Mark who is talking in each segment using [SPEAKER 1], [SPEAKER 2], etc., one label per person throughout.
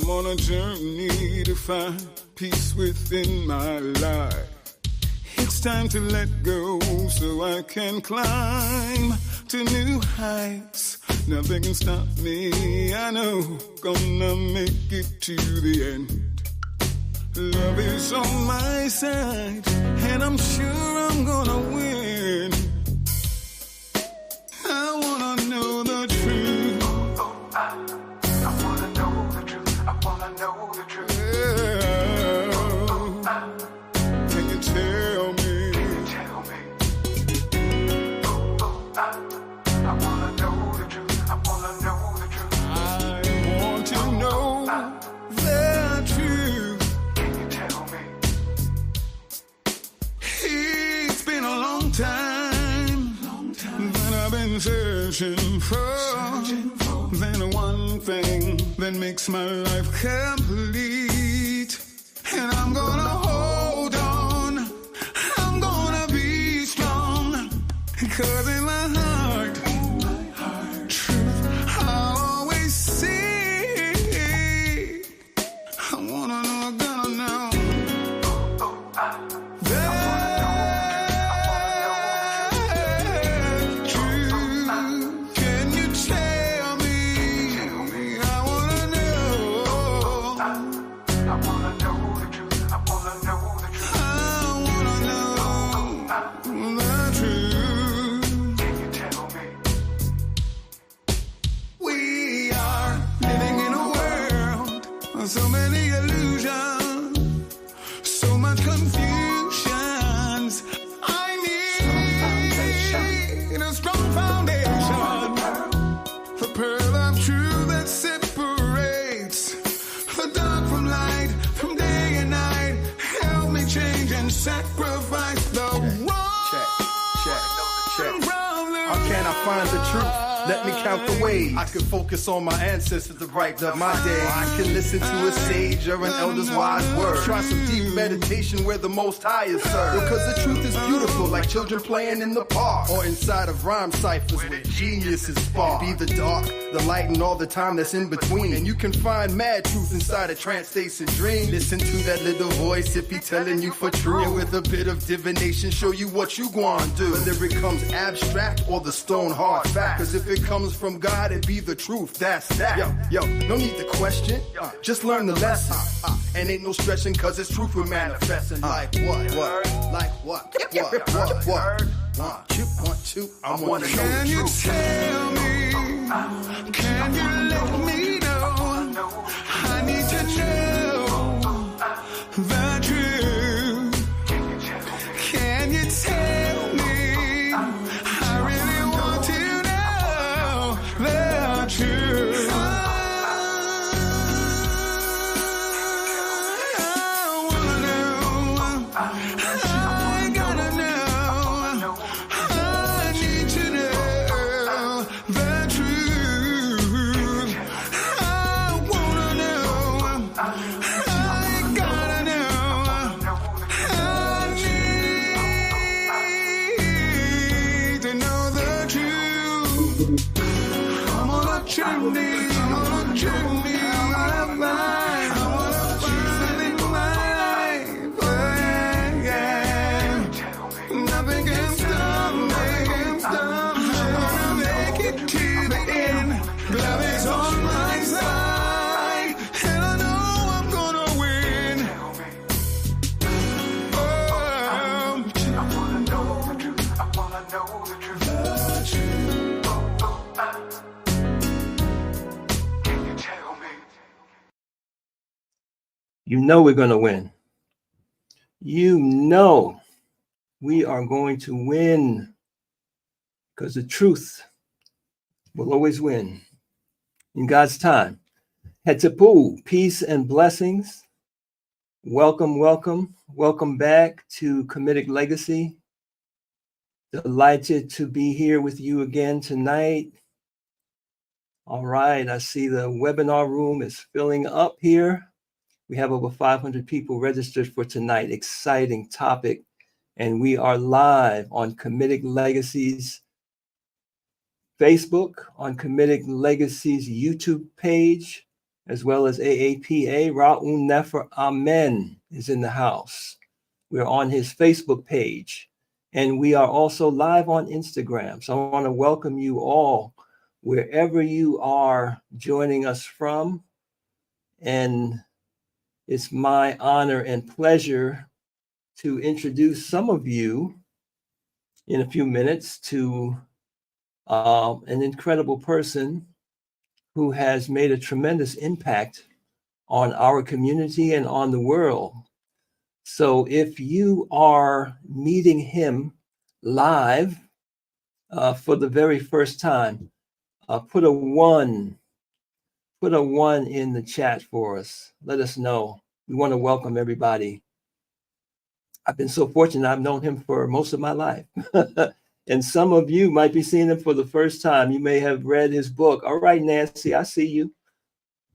[SPEAKER 1] I'm on a journey to find peace within my life. It's time to let go so I can climb to new heights. Nothing can stop me, I know, gonna make it to the end. Love is on my side, and I'm sure I'm gonna win. I wanna know the truth.
[SPEAKER 2] I wanna know the truth. I wanna know the truth.
[SPEAKER 1] Can you tell me?
[SPEAKER 2] I wanna know the truth. I wanna know the truth.
[SPEAKER 1] I want to know the truth.
[SPEAKER 2] Can you tell me?
[SPEAKER 1] It's been a long time that I've been searching for. Then one thing that makes my life complete. And I'm gonna hold on. I'm gonna be strong. 'Cause in my heart, truth I'll always see. I wanna know, I'm gonna know. Can you tell me? I wanna know.
[SPEAKER 2] I wanna know the truth. I wanna know the truth.
[SPEAKER 1] I wanna know the truth.
[SPEAKER 2] Can you tell me?
[SPEAKER 1] We are living in a world of so many illusions, so much confusions. I need a strong foundation, the pearl of truth that separates the dark from light, from day and night. Help me change and sacrifice the wrong
[SPEAKER 3] Check.
[SPEAKER 1] from the
[SPEAKER 3] How can I find the truth? Let me count the ways. I can focus on my ancestors to brighten up my day. I can listen to a sage or an elder's wise word. Try some deep meditation where the Most High is served. Because the truth is beautiful, like children playing in the park. Or inside of rhyme ciphers where genius is spark. Be the dark, the light, and all the time that's in between. And you can find mad truth inside a trance states and dream. Listen to that little voice if he telling you for true. And with a bit of divination, show you what you gonna do. Whether it comes abstract or the stone hard fact. Cause if it comes from God, it be the truth. That's that. Yo, no need to question. Just learn the lesson. And ain't no stretching cause it's truth we're manifesting. Like what? Like what? What? 1, 2, I wanna know
[SPEAKER 1] Can
[SPEAKER 3] the
[SPEAKER 1] you
[SPEAKER 3] truth.
[SPEAKER 1] tell me? Can you let me know? I need to know the truth. Can you tell me? I really want to know the truth. I wanna know. I gotta know. I need to know the truth. I wanna know. I gotta know. I need to know the truth. I'm on a journey. I'm on a journey. I wanna find in my life. Yeah. Nothing can stop me. I'm gonna make it to the end. Love is on my side, and I know I'm gonna win. Oh,
[SPEAKER 2] I wanna know the truth. I wanna know the truth. Can you tell me?
[SPEAKER 4] You know we're going to win. You know we are going to win because the truth will always win in God's time. Hetzipu, peace and blessings. Welcome back to Kamitic Legacy. Delighted to be here with you again tonight. All right, I see the webinar room is filling up here. We have over 500 people registered for tonight. Exciting topic. And we are live on Kamitic Legacy's Facebook, on Kamitic Legacy's YouTube page, as well as AAPA. Ra Un Nefer Amen is in the house. We're on his Facebook page, and we are also live on Instagram. So I want to welcome you all wherever you are joining us from. And it's my honor and pleasure to introduce some of you in a few minutes to an incredible person who has made a tremendous impact on our community and on the world. So if you are meeting him live for the very first time, put a one in the chat for us. Let us know. We want to welcome everybody. I've been so fortunate. I've known him for most of my life. And some of you might be seeing him for the first time. You may have read his book. All right, Nancy, I see you.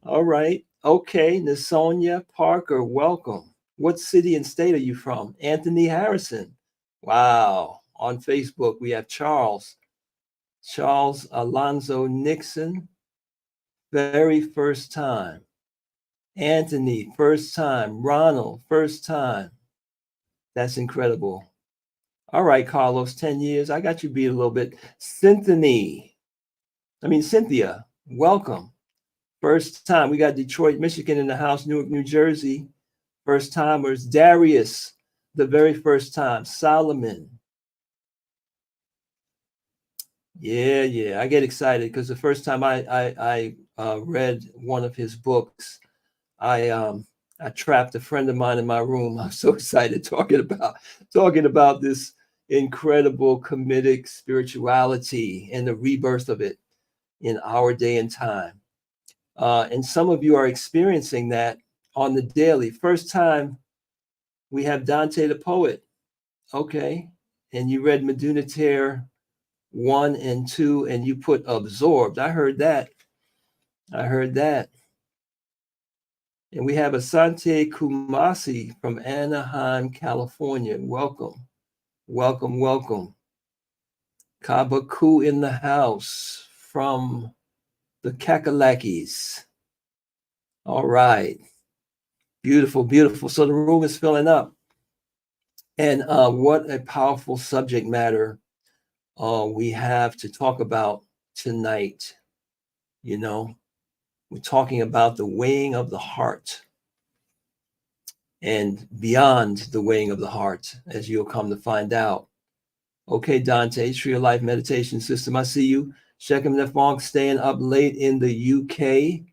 [SPEAKER 4] All right. Okay, Nasonia Parker, welcome. What city and state are you from? Anthony Harrison. Wow. On Facebook, we have Charles Alonzo Nixon, very first time. Anthony, first time. Ronald, first time. That's incredible. All right, Carlos, 10 years. I got you beat a little bit. Cynthia, welcome. First time. We got Detroit, Michigan in the house, Newark, New Jersey. First timers. Darius, the very first time. Solomon. Yeah. I get excited because the first time I read one of his books, I trapped a friend of mine in my room. I'm so excited talking about this incredible Kamitic spirituality and the rebirth of it in our day and time. And some of you are experiencing that on the daily. First time we have Dante the poet. Okay. And you read METU NETER 1 and 2, and you put absorbed. I heard that. And we have Asante Kumasi from Anaheim, California. Welcome. Kabaku in the house from the Kakalakis. All right. Beautiful. So the room is filling up. And what a powerful subject matter we have to talk about tonight. You know, we're talking about the weighing of the heart and beyond the weighing of the heart, as you'll come to find out. Okay, Dante, Tree of Life Meditation System, I see you. Shechem Nefong staying up late in the UK.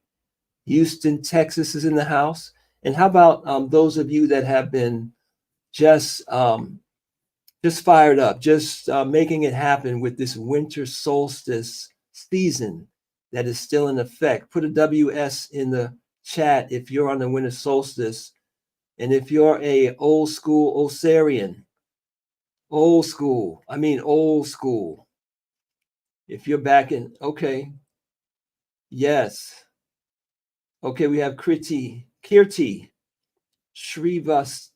[SPEAKER 4] Houston, Texas is in the house. And how about those of you that have been just fired up, just making it happen with this winter solstice season that is still in effect? Put a WS in the chat if you're on the winter solstice. And if you're a old school Osirian, old school. If you're back in, okay. Yes. Okay, we have Kirti, Shrivastava,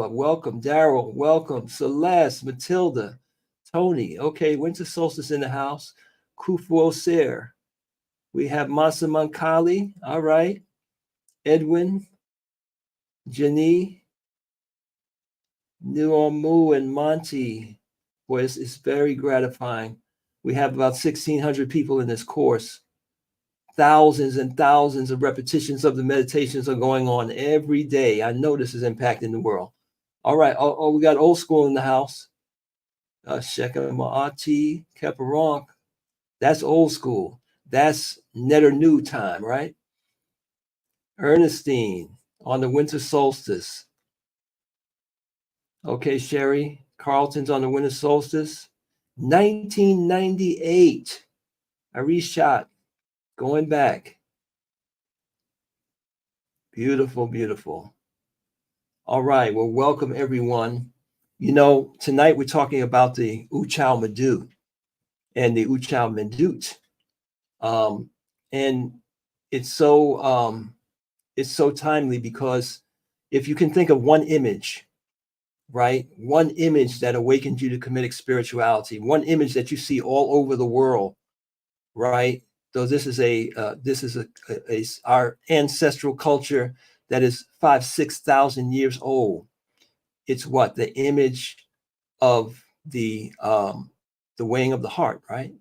[SPEAKER 4] welcome. Daryl, welcome. Celeste, Matilda, Tony. Okay, winter solstice in the house. Kufu Osir. We have Masaman Kali. All right. Edwin, Jenny, Nuomu, and Monty. Boy, it's very gratifying. We have about 1,600 people in this course. Thousands and thousands of repetitions of the meditations are going on every day. I know this is impacting the world. All right. Oh, we got old school in the house. Sheka Ma'ati, Keparonk. That's old school. That's Netter New time, right? Ernestine on the winter solstice. Okay, Sherry. Carlton's on the winter solstice. 1998. Arishat. Going back. Beautiful. All right. Well, welcome everyone. You know, tonight we're talking about the Utchau METU and the Utchau METUT. And it's so timely because if you can think of one image, right? One image that awakened you to Kamitic spirituality, one image that you see all over the world, right? though this is our ancestral culture that is 5,000-6,000 years old. It's what the image of the weighing of the heart, right?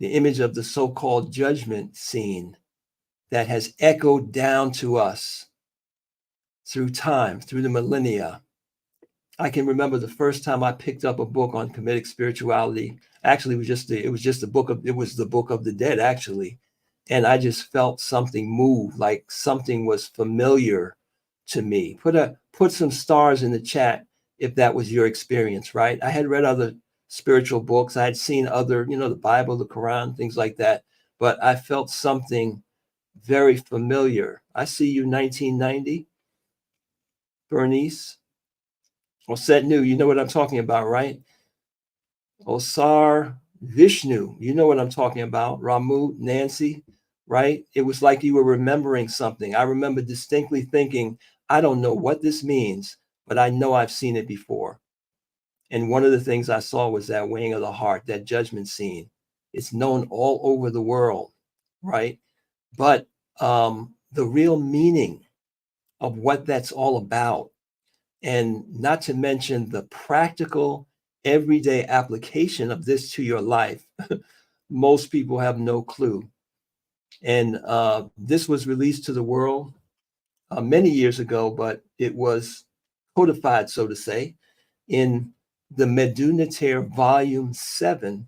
[SPEAKER 4] The image of the so-called judgment scene that has echoed down to us through time, through the millennia. I can remember the first time I picked up a book on Kamitic spirituality. Actually, it was the book of the dead, actually. And I just felt something move, like something was familiar to me. Put some stars in the chat if that was your experience, right? I had read other spiritual books. I had seen other, the Bible, the Quran, things like that. But I felt something very familiar. I see you, 1990, Bernice. Set New, you know what I'm talking about, right? Osar Vishnu, you know what I'm talking about. Ramu, Nancy, right? It was like you were remembering something. I remember distinctly thinking, I don't know what this means, but I know I've seen it before. And one of the things I saw was that weighing of the heart, that judgment scene. It's known all over the world, right? But the real meaning of what that's all about, and not to mention the practical, everyday application of this to your life, most people have no clue. And this was released to the world many years ago, but it was codified, so to say, in the METU NETER Volume 7,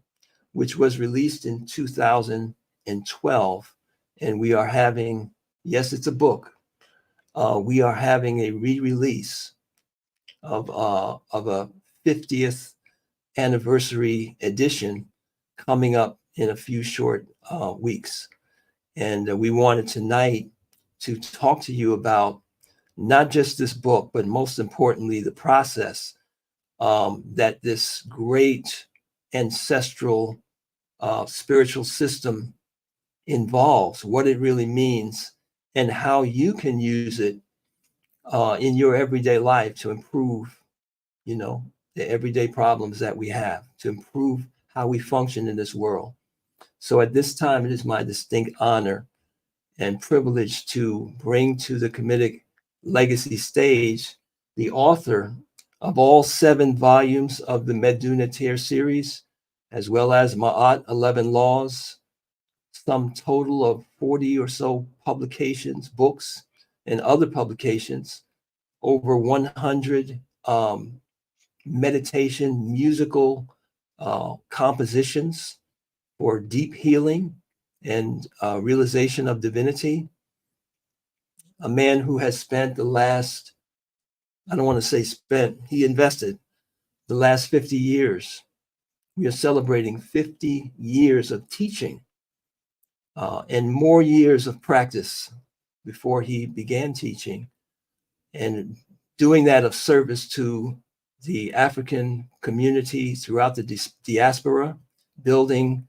[SPEAKER 4] which was released in 2012. And we are having, yes, it's a book. We are having a re-release of a 50th anniversary edition coming up in a few short weeks. And we wanted tonight to talk to you about not just this book, but most importantly, the process that this great ancestral spiritual system involves, what it really means, and how you can use it in your everyday life to improve, the everyday problems that we have, to improve how we function in this world. So at this time, it is my distinct honor and privilege to bring to the Kamitic Legacy stage the author of all 7 volumes of the METU NETER series, as well as Ma'at 11 Laws, some total of 40 or so publications, books, and other publications, over 100 meditation, musical compositions for deep healing and realization of divinity. A man who has spent the last, I don't want to say spent, he invested the last 50 years. We are celebrating 50 years of teaching and more years of practice before he began teaching, and doing that of service to the African community throughout the diaspora, building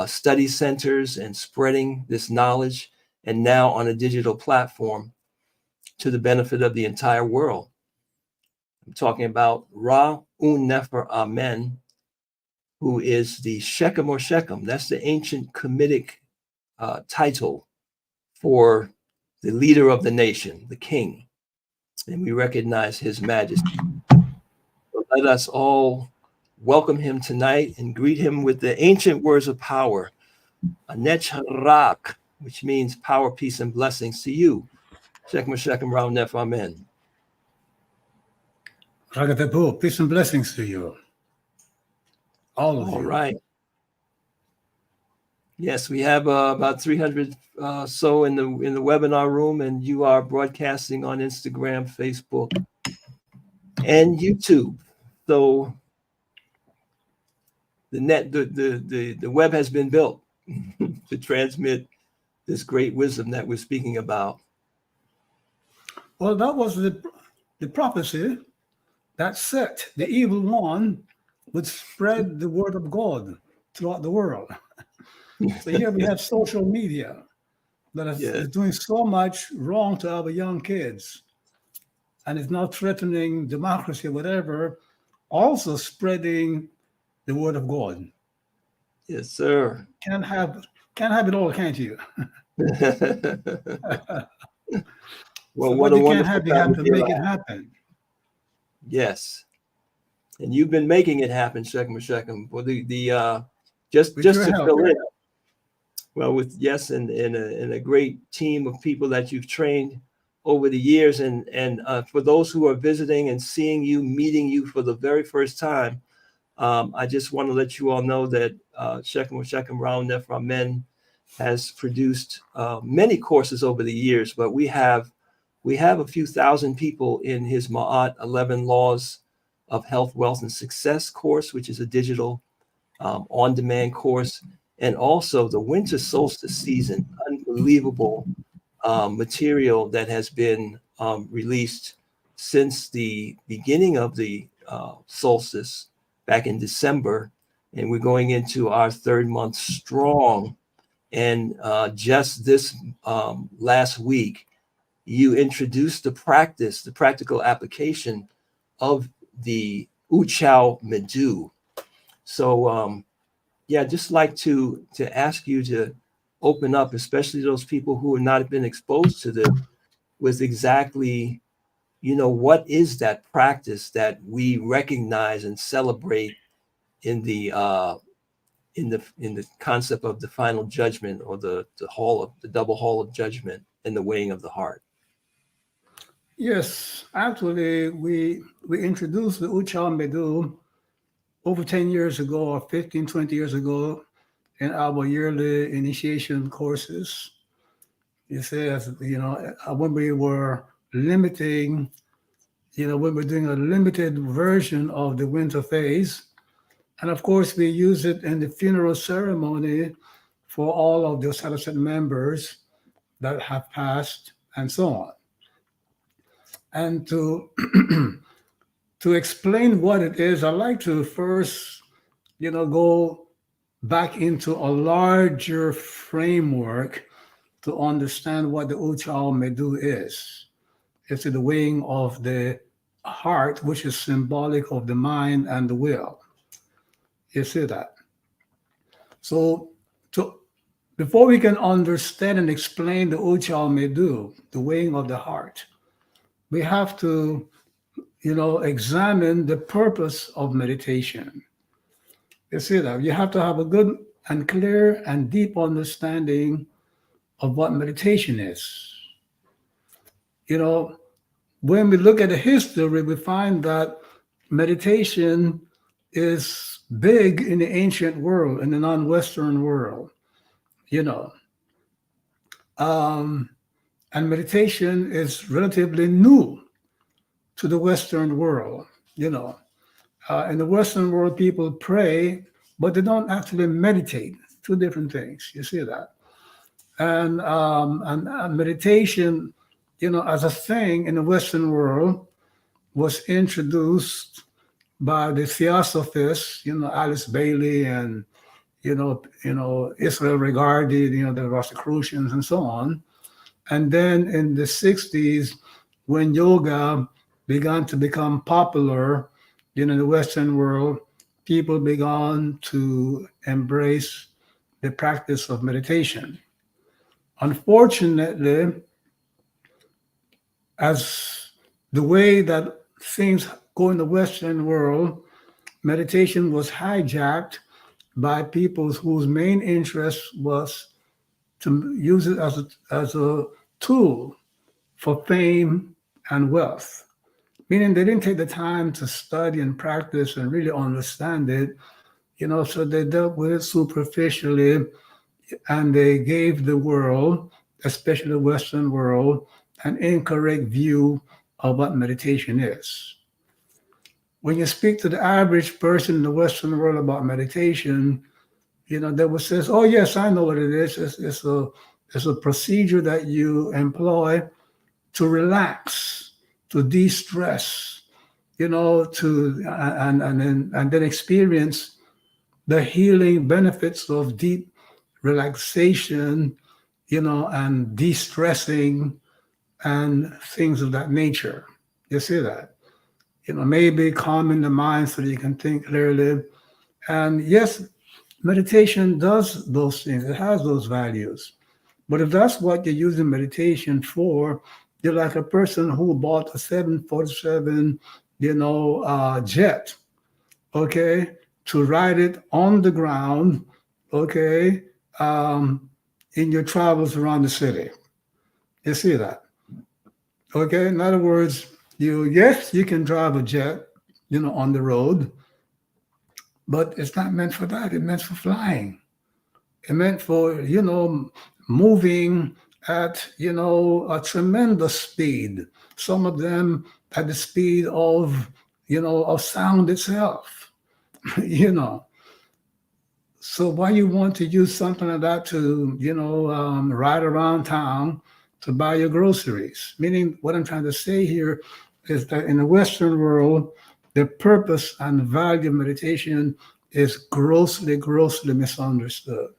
[SPEAKER 4] study centers and spreading this knowledge, and now on a digital platform to the benefit of the entire world. I'm talking about Ra Un Nefer Amen, who is the Shechem or Shechem. That's the ancient Kamitic title for the leader of the nation, the king. And we recognize his majesty. So let us all welcome him tonight and greet him with the ancient words of power, Anech Rak, which means power, peace, and blessings to you. Shechem Ra Un Nefer Amen.
[SPEAKER 5] Ragatepu, peace and blessings to you. All of you.
[SPEAKER 4] All right. Yes, we have about 300 so in the webinar room, and you are broadcasting on Instagram, Facebook, and YouTube. So the web has been built to transmit this great wisdom that we're speaking about.
[SPEAKER 5] Well, that was the prophecy that set the evil one would spread the word of God throughout the world. So here we have social media that is doing so much wrong to our young kids, and is now threatening democracy, whatever, also spreading the word of God.
[SPEAKER 4] Yes, sir.
[SPEAKER 5] Can't have it all, can't you?
[SPEAKER 4] Well,
[SPEAKER 5] So
[SPEAKER 4] what
[SPEAKER 5] what
[SPEAKER 4] a
[SPEAKER 5] you can't
[SPEAKER 4] wonderful
[SPEAKER 5] have, you
[SPEAKER 4] time
[SPEAKER 5] have
[SPEAKER 4] to
[SPEAKER 5] to
[SPEAKER 4] be
[SPEAKER 5] make it
[SPEAKER 4] alive.
[SPEAKER 5] happen.
[SPEAKER 4] Yes. And you've been making it happen, Shechem. Well, just
[SPEAKER 5] With your
[SPEAKER 4] to
[SPEAKER 5] help.
[SPEAKER 4] fill in, well, with yes, and a great team of people that you've trained over the years, and for those who are visiting and seeing you, meeting you for the very first time, I just want to let you all know that Shechem Ra Un Nefer Amen has produced many courses over the years, but we have a few thousand people in his Ma'at 11 Laws of Health, Wealth, and Success course, which is a digital on-demand course, and also the winter solstice season, unbelievable material that has been released since the beginning of the solstice back in December, and we're going into our third month strong. And just this last week, you introduced the practical application of the Utchau METU. So yeah, just like to ask you to open up, especially those people who have not been exposed to this, with exactly, what is that practice that we recognize and celebrate in the concept of the final judgment, or the double hall of judgment, and the weighing of the heart.
[SPEAKER 5] Yes, actually, we introduced the Utchau Medu over 10 years ago, or 15, 20 years ago, in our yearly initiation courses. You see, when we were limiting, when we're doing a limited version of the winter phase. And of course, we use it in the funeral ceremony for all of the Saddleset members that have passed, and so on. And to to explain what it is, I'd like to first, go back into a larger framework to understand what the Utchau Medu is. It's the weighing of the heart, which is symbolic of the mind and the will. You see that? So before we can understand and explain the Utchau Medu, the weighing of the heart, we have to, examine the purpose of meditation. You see that? You have to have a good and clear and deep understanding of what meditation is. When we look at the history, we find that meditation is big in the ancient world, in the non-Western world, you know. And meditation is relatively new to the Western world, In the Western world, people pray, but they don't actually meditate. Two different things. You see that? And meditation, as a thing in the Western world, was introduced by the Theosophists, Alice Bailey and Israel Regardie, the Rosicrucians and so on. And then in the 60s, when yoga began to become popular in the Western world, people began to embrace the practice of meditation. Unfortunately, as the way that things go in the Western world, meditation was hijacked by people whose main interest was to use it as a tool for fame and wealth, meaning they didn't take the time to study and practice and really understand it, so they dealt with it superficially, and they gave the world, especially the Western world, an incorrect view of what meditation is. When you speak to the average person in the Western world about meditation, they will say, "Oh yes, I know what it is. It's a procedure that you employ to relax, to de-stress, and then experience the healing benefits of deep relaxation, and de-stressing and things of that nature." You see that? Maybe calming the mind so that you can think clearly. And yes, meditation does those things. It has those values. But if that's what you're using meditation for, you're like a person who bought a 747, jet, okay, to ride it on the ground, okay, in your travels around the city. You see that? Okay, in other words, yes, you can drive a jet, on the road, but it's not meant for that. It's meant for flying. It meant for, moving at, a tremendous speed. Some of them at the speed of, of sound itself, you know. So why you want to use something like that to, ride around town to buy your groceries? Meaning what I'm trying to say here is that in the Western world, the purpose and value of meditation is grossly, grossly misunderstood.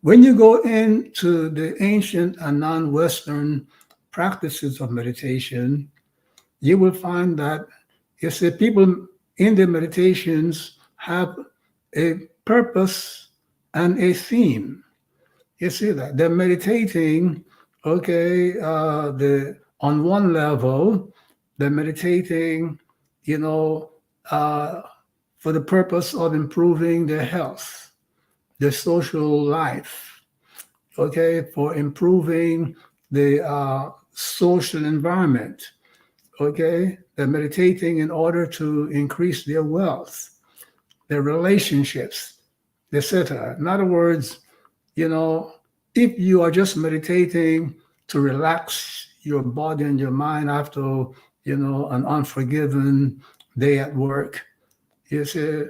[SPEAKER 5] When you go into the ancient and non-Western practices of meditation, you will find that people in their meditations have a purpose and a theme. You see that they're meditating, okay, on one level, they're meditating, for the purpose of improving their health, their social life, okay, for improving the social environment, okay? They're meditating in order to increase their wealth, their relationships, etc. In other words, if you are just meditating to relax your body and your mind after, an unforgiven day at work, you see,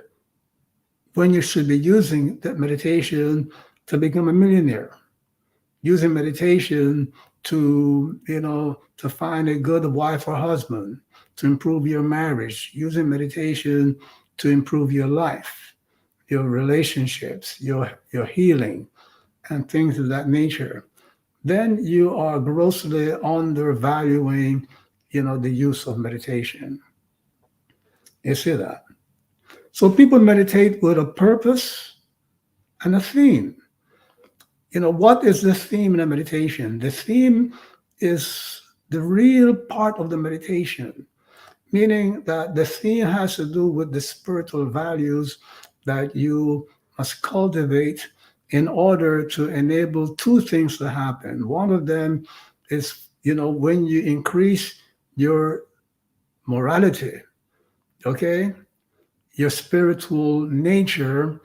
[SPEAKER 5] when you should be using that meditation to become a millionaire, using meditation to, to find a good wife or husband, to improve your marriage, using meditation to improve your life, your relationships, your healing, and things of that nature, then you are grossly undervaluing, the use of meditation. You see that? So people meditate with a purpose and a theme. What is the theme in a meditation? The theme is the real part of the meditation, meaning that the theme has to do with the spiritual values that you must cultivate in order to enable two things to happen. One of them is, when you increase your morality, okay, your spiritual nature,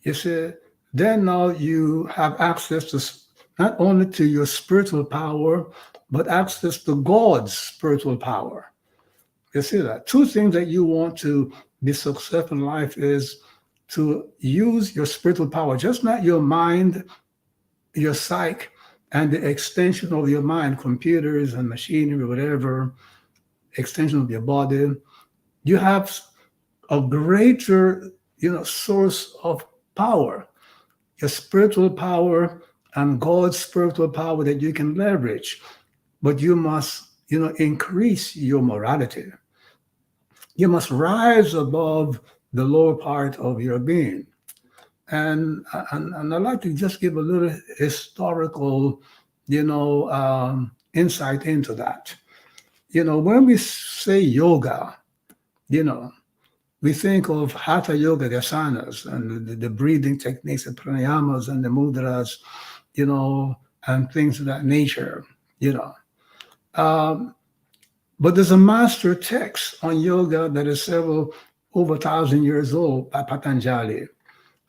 [SPEAKER 5] you see, then now you have access to not only to your spiritual power, but access to God's spiritual power. You see that? Two things that you want to be successful in life is to use your spiritual power, just not your mind, your psyche, and the extension of your mind, computers and machinery, whatever, extension of your body. You have a greater, source of power, your spiritual power and God's spiritual power that you can leverage. But you must, increase your morality. You must rise above the lower part of your being. And I'd like to just give a little historical, insight into that. When we say yoga, we think of hatha yoga, the asanas, and the breathing techniques, the pranayamas and the mudras, and things of that nature, But there's a master text on yoga that is over 1,000 years old by Patanjali.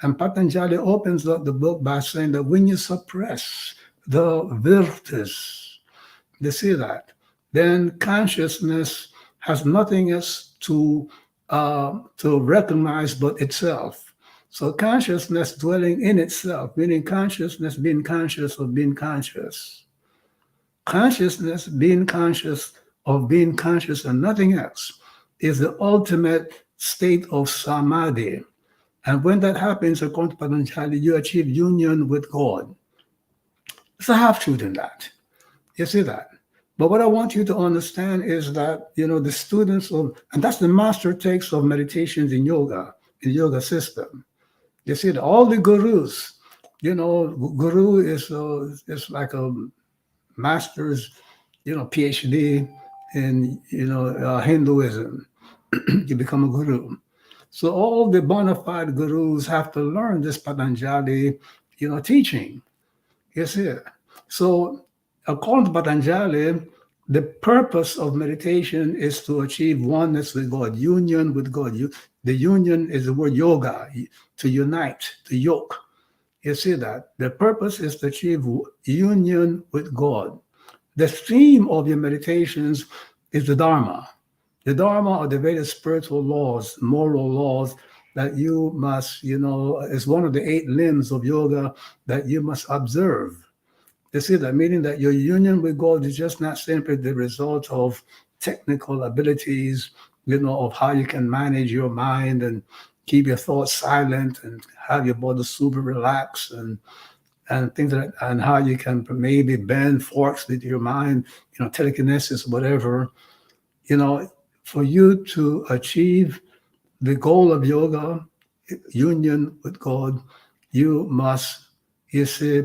[SPEAKER 5] And Patanjali opens up the book by saying that when you suppress the virtus, they see that, then consciousness has nothing else to recognize but itself. So consciousness dwelling in itself, meaning consciousness being conscious of being conscious. Consciousness being conscious of being conscious and nothing else is the ultimate state of samadhi. And when that happens, according to Patanjali, you achieve union with God. It's a half-truth in that. You see that? But what I want you to understand is that, the students of, and that's the master text of meditations in yoga, in the yoga system. You see, all the gurus, guru is like a master's, PhD in, Hinduism. You become a guru. So all the bona fide gurus have to learn this Patanjali, teaching. You see. So according to Patanjali, the purpose of meditation is to achieve oneness with God, union with God. The union is the word yoga, to unite, to yoke. You see that? The purpose is to achieve union with God. The theme of your meditations is the Dharma. The Dharma are the various spiritual laws, moral laws that you must, is one of the 8 limbs of yoga that you must observe. You see that? Meaning that your union with God is just not simply the result of technical abilities, of how you can manage your mind and keep your thoughts silent and have your body super relaxed and things like that, and how you can maybe bend forks with your mind, telekinesis, whatever, for you to achieve the goal of yoga, union with God, you must,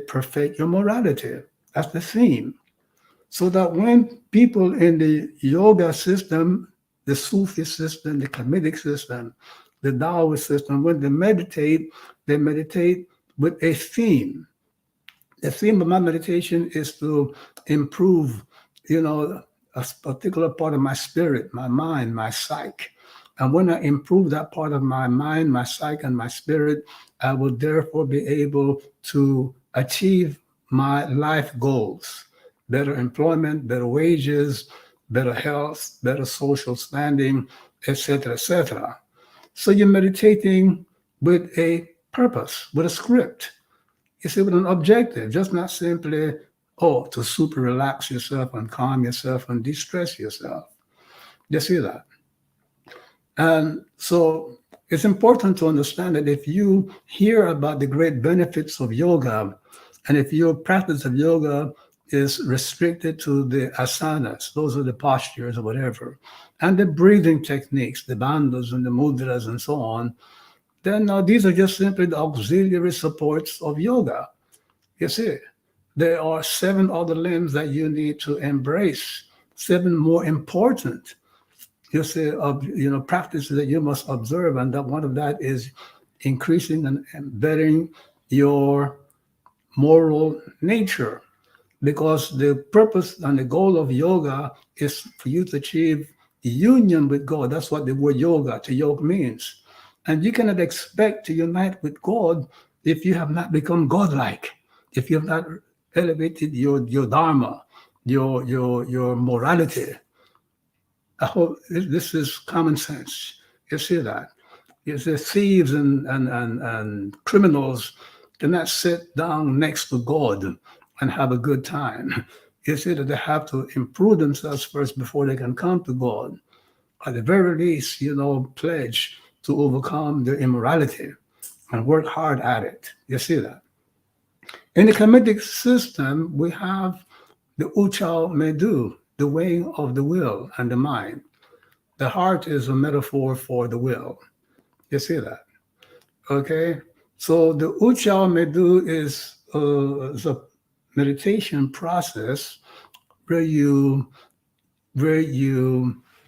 [SPEAKER 5] perfect your morality. That's the theme. So that when people in the yoga system, the Sufi system, the Kamitic system, the Taoist system, when they meditate with a theme. The theme of my meditation is to improve, a particular part of my spirit, my mind, my psyche. And when I improve that part of my mind, my psyche, and my spirit, I will therefore be able to achieve my life goals: better employment, better wages, better health, better social standing, etc., etc. So you're meditating with a purpose, with a script. You see, with an objective, just not simply, to super relax yourself and calm yourself and de-stress yourself. You see that? And so it's important to understand that if you hear about the great benefits of yoga, and if your practice of yoga is restricted to the asanas, those are the postures or whatever, and the breathing techniques, the bandhas and the mudras and so on, then these are just simply the auxiliary supports of yoga. You see, there are 7 other limbs that you need to embrace, 7 more important, practices that you must observe, and that one of that is increasing and embedding your moral nature, because the purpose and the goal of yoga is for you to achieve union with God. That's what the word yoga, to yoke, means. And you cannot expect to unite with God if you have not become godlike, if you have not elevated your dharma, your morality. I hope this is common sense. You see that? You see, thieves and criminals cannot sit down next to God and have a good time. You see that they have to improve themselves first before they can come to God. At the very least, pledge to overcome their immorality and work hard at it. You see that? In the Kamitic system, we have the Utchau METU, the weighing of the will and the mind. The heart is a metaphor for the will. You see that? Okay? So the Utchau METU is a meditation process where you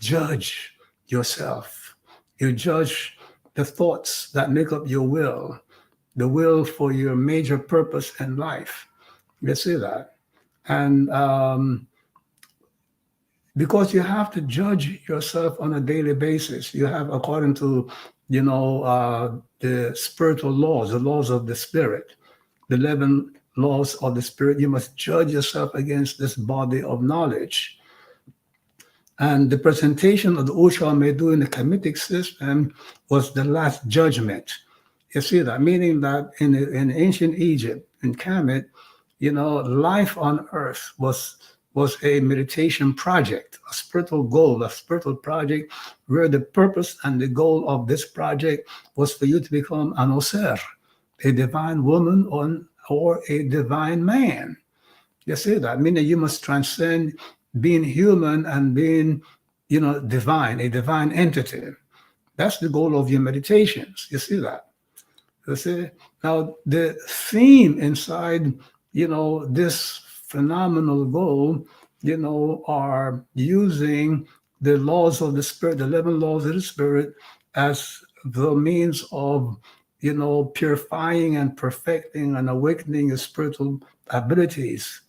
[SPEAKER 5] judge yourself. You judge the thoughts that make up your will, the will for your major purpose in life. You see that? And because you have to judge yourself on a daily basis, you have, according to, the spiritual laws, the laws of the spirit, the 11 laws of the spirit, you must judge yourself against this body of knowledge. And the presentation of the Utchau METU in the Kamitic system was the last judgment. You see that? Meaning that in ancient Egypt, in Kemet, life on earth was a meditation project, a spiritual goal, a spiritual project, where the purpose and the goal of this project was for you to become an oser, a divine woman or a divine man. You see that? Meaning you must transcend being human and being, divine, a divine entity. That's the goal of your meditations. You see that? You see, now the theme inside, this phenomenal goal, are using the laws of the spirit, the 11 laws of the spirit, as the means of, purifying and perfecting and awakening your spiritual abilities.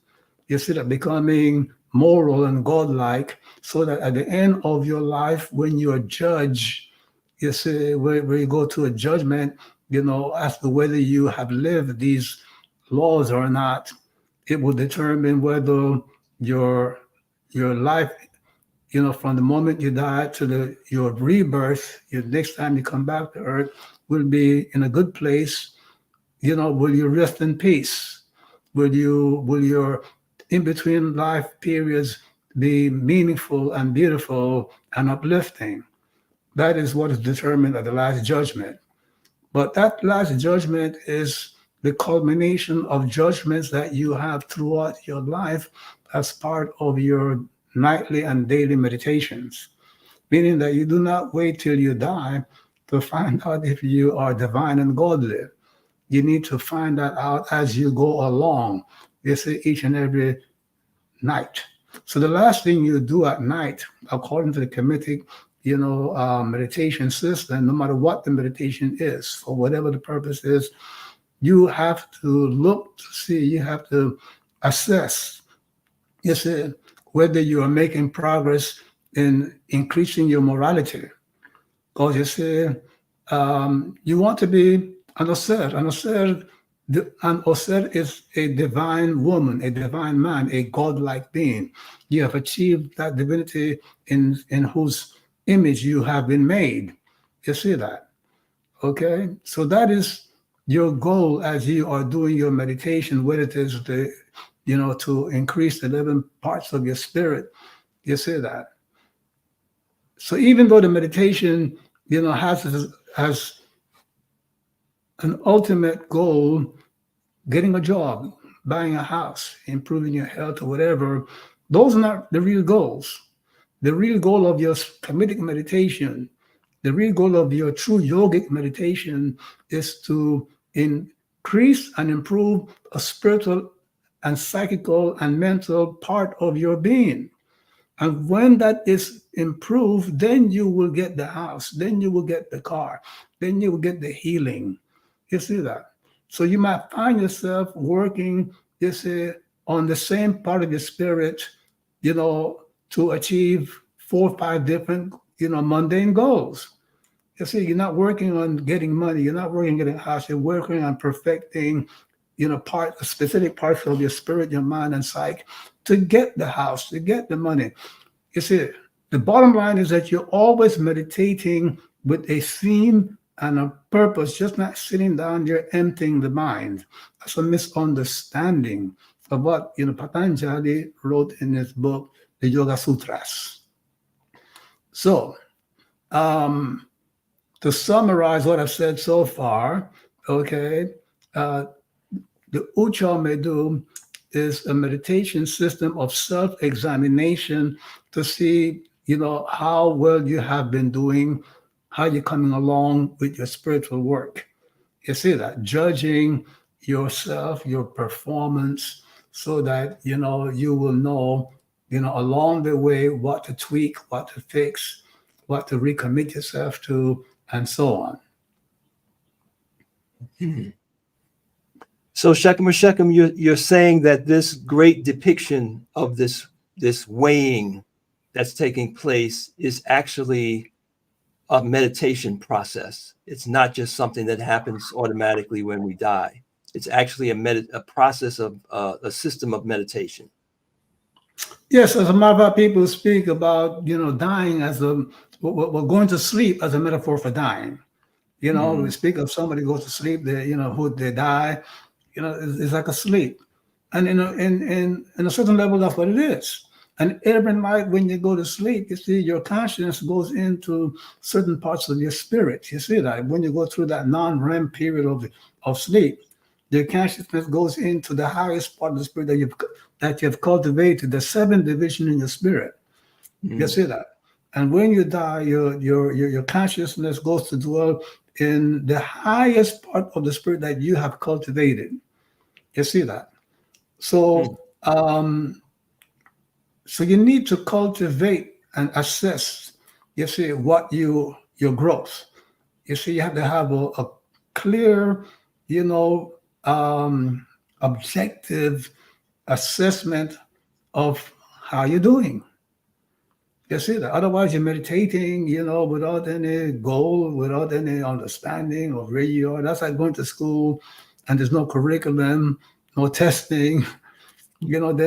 [SPEAKER 5] You see that becoming moral and godlike, so that at the end of your life, when you're judged, you see, where you go to a judgment, as to whether you have lived these laws or not, it will determine whether your life, from the moment you die to your rebirth, your next time you come back to earth, will be in a good place. Will you rest in peace? Will your in between life periods be meaningful and beautiful and uplifting? That is what is determined at the last judgment. But that last judgment is the culmination of judgments that you have throughout your life as part of your nightly and daily meditations, meaning that you do not wait till you die to find out if you are divine and godly. You need to find that out as you go along, each and every night. So the last thing you do at night, according to the Kamitic, meditation system, no matter what the meditation is, for whatever the purpose is, you have to look to see, you have to assess, whether you are making progress in increasing your morality. Because you want to be an Oser. An Oser is a divine woman, a divine man, a godlike being. You have achieved that divinity in whose image you have been made. You see that? Okay? So that is your goal as you are doing your meditation, whether it is to increase the 11 parts of your spirit. You see that? So even though the meditation, has an ultimate goal, getting a job, buying a house, improving your health or whatever, those are not the real goals. The real goal of your Kamitic meditation, the real goal of your true yogic meditation is to increase and improve a spiritual and psychical and mental part of your being. And when that is improved, then you will get the house, then you will get the car, then you will get the healing. You see that? So you might find yourself working, on the same part of your spirit, to achieve 4 or 5 different, mundane goals. You're not working on getting money, you're not working on getting a house, you're working on perfecting, specific parts of your spirit, your mind, and psyche to get the house, to get the money. You see, the bottom line is that you're always meditating with a theme and a purpose, just not sitting down there emptying the mind. That's a misunderstanding of what Patanjali wrote in his book, the Yoga Sutras. So, to summarize what I've said so far, okay, the Utchau METU is a meditation system of self-examination to see, how well you have been doing, how you're coming along with your spiritual work. You see that? Judging yourself, your performance, so that, you will know, along the way what to tweak, what to fix, what to recommit yourself to, and so on.
[SPEAKER 4] So Shechem, you're saying that this great depiction of this weighing that's taking place is actually a meditation process. It's not just something that happens automatically when we die. It's actually a process of a system of meditation.
[SPEAKER 5] Yes, as a matter of fact, people speak about dying as we're going to sleep as a metaphor for dying. We speak of somebody goes to sleep, they die. It's like a sleep, and in a certain level, that's what it is. And every night when you go to sleep, your consciousness goes into certain parts of your spirit. You see that when you go through that non-REM period of sleep, your consciousness goes into the highest part of the spirit that you've cultivated, the 7th division in your spirit. You see that. And when you die, your consciousness goes to dwell in the highest part of the spirit that you have cultivated. You see that? So, so you need to cultivate and assess, you see, your growth. You see, you have to have a clear, objective assessment of how you're doing. You see that? Otherwise, you're meditating, without any goal, without any understanding of where you are. That's like going to school and there's no curriculum, no testing. Then at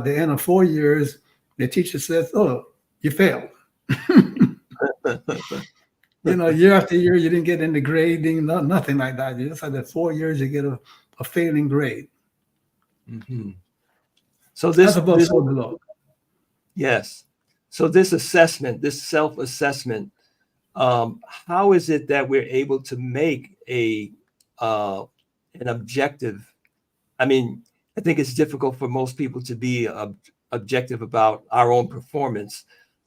[SPEAKER 5] the end of 4 years, the teacher says, "Oh, you failed." Year after year, you didn't get any grading, nothing like that. You just had that 4 years, you get a failing grade.
[SPEAKER 4] Mm-hmm. So
[SPEAKER 5] That's above so below.
[SPEAKER 4] Yes. So this assessment, this self-assessment, how is it that we're able to make an objective? I mean, I think it's difficult for most people to be objective about our own performance.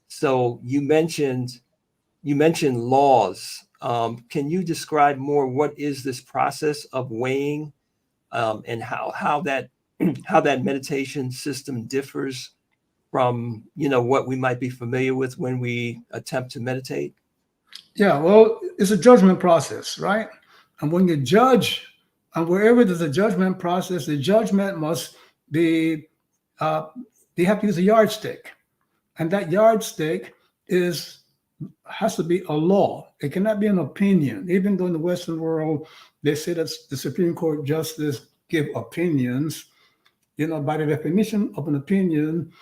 [SPEAKER 4] So you mentioned laws. Can you describe more what is this process of weighing, and how that meditation system differs from what we might be familiar with when we attempt to meditate?
[SPEAKER 5] Yeah, well, it's a judgment process, right? And when you judge, and wherever there's a judgment process, the judgment must be, they have to use a yardstick. And that yardstick has to be a law. It cannot be an opinion. Even though in the Western world, they say that the Supreme Court justice give opinions, by the definition of an opinion,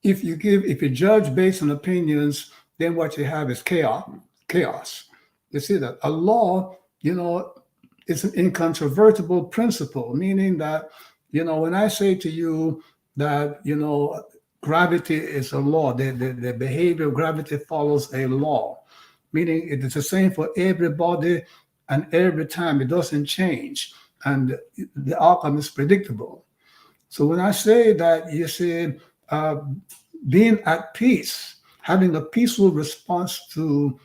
[SPEAKER 5] if you judge based on opinions, then what you have is chaos. You see that? A law, it's an incontrovertible principle, meaning that, when I say to you that, gravity is a law, the behavior of gravity follows a law, meaning it is the same for everybody and every time. It doesn't change. And the outcome is predictable. So when I say that, you see, being at peace, having a peaceful response to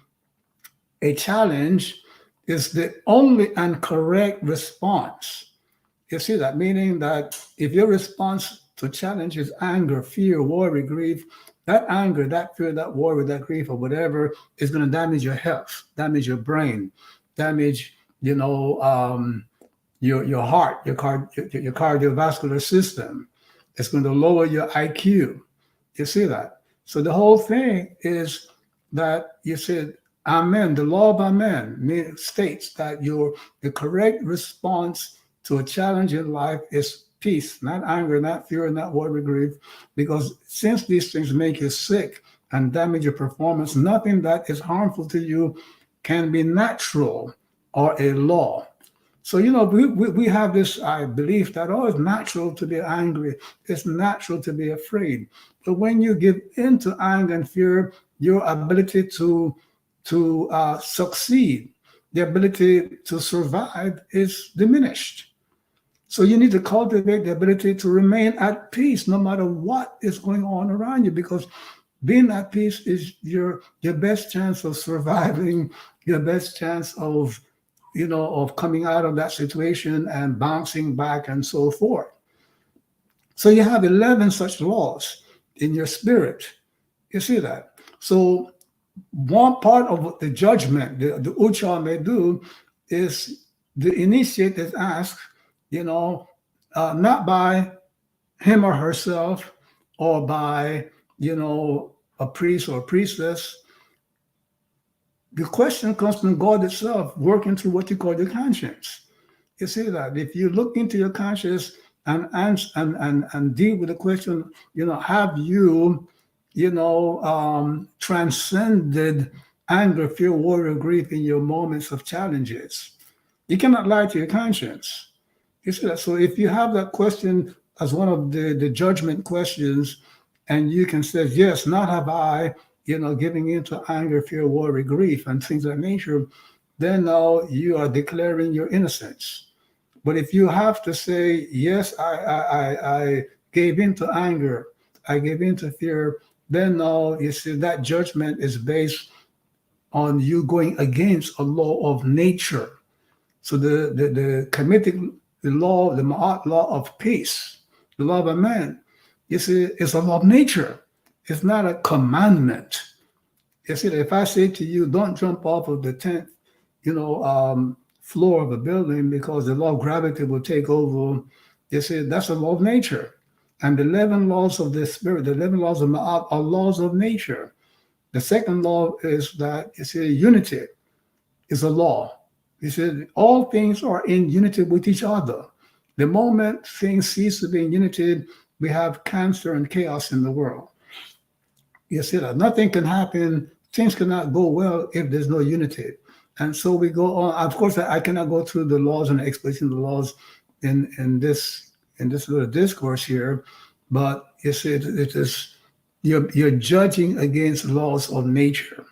[SPEAKER 5] a challenge is the only and correct response. You see that? Meaning that if your response to challenge is anger, fear, worry, grief, that anger, that fear, that worry, that grief, or whatever is going to damage your health, damage your brain, damage, your heart, your cardiovascular system. It's going to lower your IQ. You see that? So the whole thing is that you said, Amen. The law of Amen states that the correct response to a challenge in life is peace, not anger, not fear, not worry, grief. Because since these things make you sick and damage your performance, nothing that is harmful to you can be natural or a law. So, we have this belief that, it's natural to be angry. It's natural to be afraid. But when you give in to anger and fear, your ability to succeed, the ability to survive is diminished. So you need to cultivate the ability to remain at peace no matter what is going on around you, because being at peace is your best chance of surviving, your best chance of coming out of that situation and bouncing back and so forth. So you have 11 such laws in your spirit. You see that? So one part of the judgment, the Utchau may do, is the initiate is asked, not by him or herself or by, a priest or a priestess. The question comes from God itself, working through what you call your conscience. You see that? If you look into your conscience and deal with the question, have you, transcended anger, fear, worry, grief in your moments of challenges? You cannot lie to your conscience. You see that? So if you have that question as one of the judgment questions, and you can say, yes, not have I, giving into anger, fear, worry, grief, and things of that nature, then now you are declaring your innocence. But if you have to say, yes, I gave into anger, I gave into fear, then now you see that judgment is based on you going against a law of nature. So the Kamitic, the law, the Ma'at law of peace, the law of Amen, you see, it's a law of nature. It's not a commandment. You see, if I say to you, don't jump off of the 10th, floor of a building because the law of gravity will take over, you see, that's a law of nature. And the 11 laws of the spirit, the 11 laws of Ma'at are laws of nature. The second law is that, you see, unity is a law. You see, all things are in unity with each other. The moment things cease to be in unity, we have cancer and chaos in the world. You see that nothing can happen, things cannot go well if there's no unity. And so we go on. Of course, I cannot go through the laws and the explanation of the laws in this little discourse here, but you see, it is you're judging against laws of nature.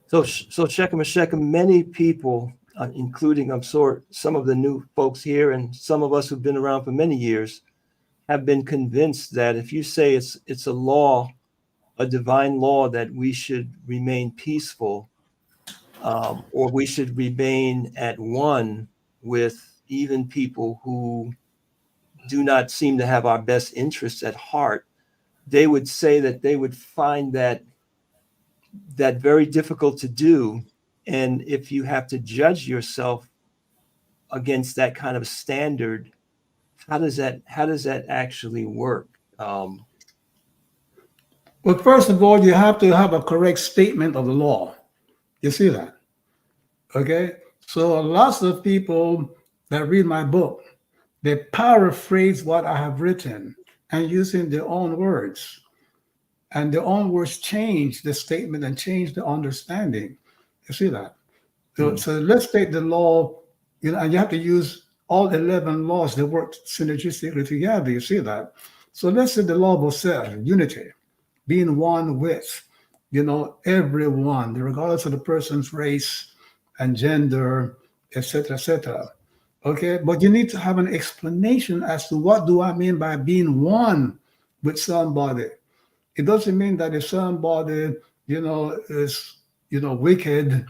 [SPEAKER 4] So Shechem and Shechem, many people, including I'm sure some of the new folks here and some of us who've been around for many years, have been convinced that if you say it's a law, a divine law, that we should remain peaceful, or we should remain at one with even people who do not seem to have our best interests at heart, they would say that they would find that very difficult to do. And if you have to judge yourself against that kind of standard, how does that actually work?
[SPEAKER 5] Well, first of all, you have to have a correct statement of the law. You see that? Okay? So lots of people that read my book, they paraphrase what I have written and using their own words. And their own words change the statement and change the understanding. You see that? So let's take the law, and you have to use all 11 laws that work synergistically together. You see that? So let's say the law of self, unity, being one with, everyone, regardless of the person's race and gender, etc., etc. Okay, but you need to have an explanation as to what do I mean by being one with somebody. It doesn't mean that if somebody, is, wicked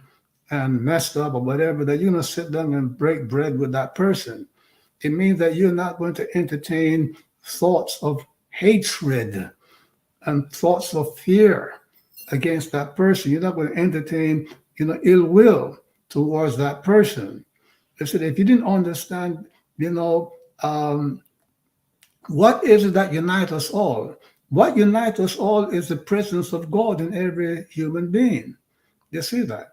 [SPEAKER 5] and messed up or whatever, that you're going to sit down and break bread with that person. It means that you're not going to entertain thoughts of hatred and thoughts of fear against that person. You're not going to entertain, ill will towards that person. I said, if you didn't understand, what is it that unites us all? What unites us all is the presence of God in every human being. You see that?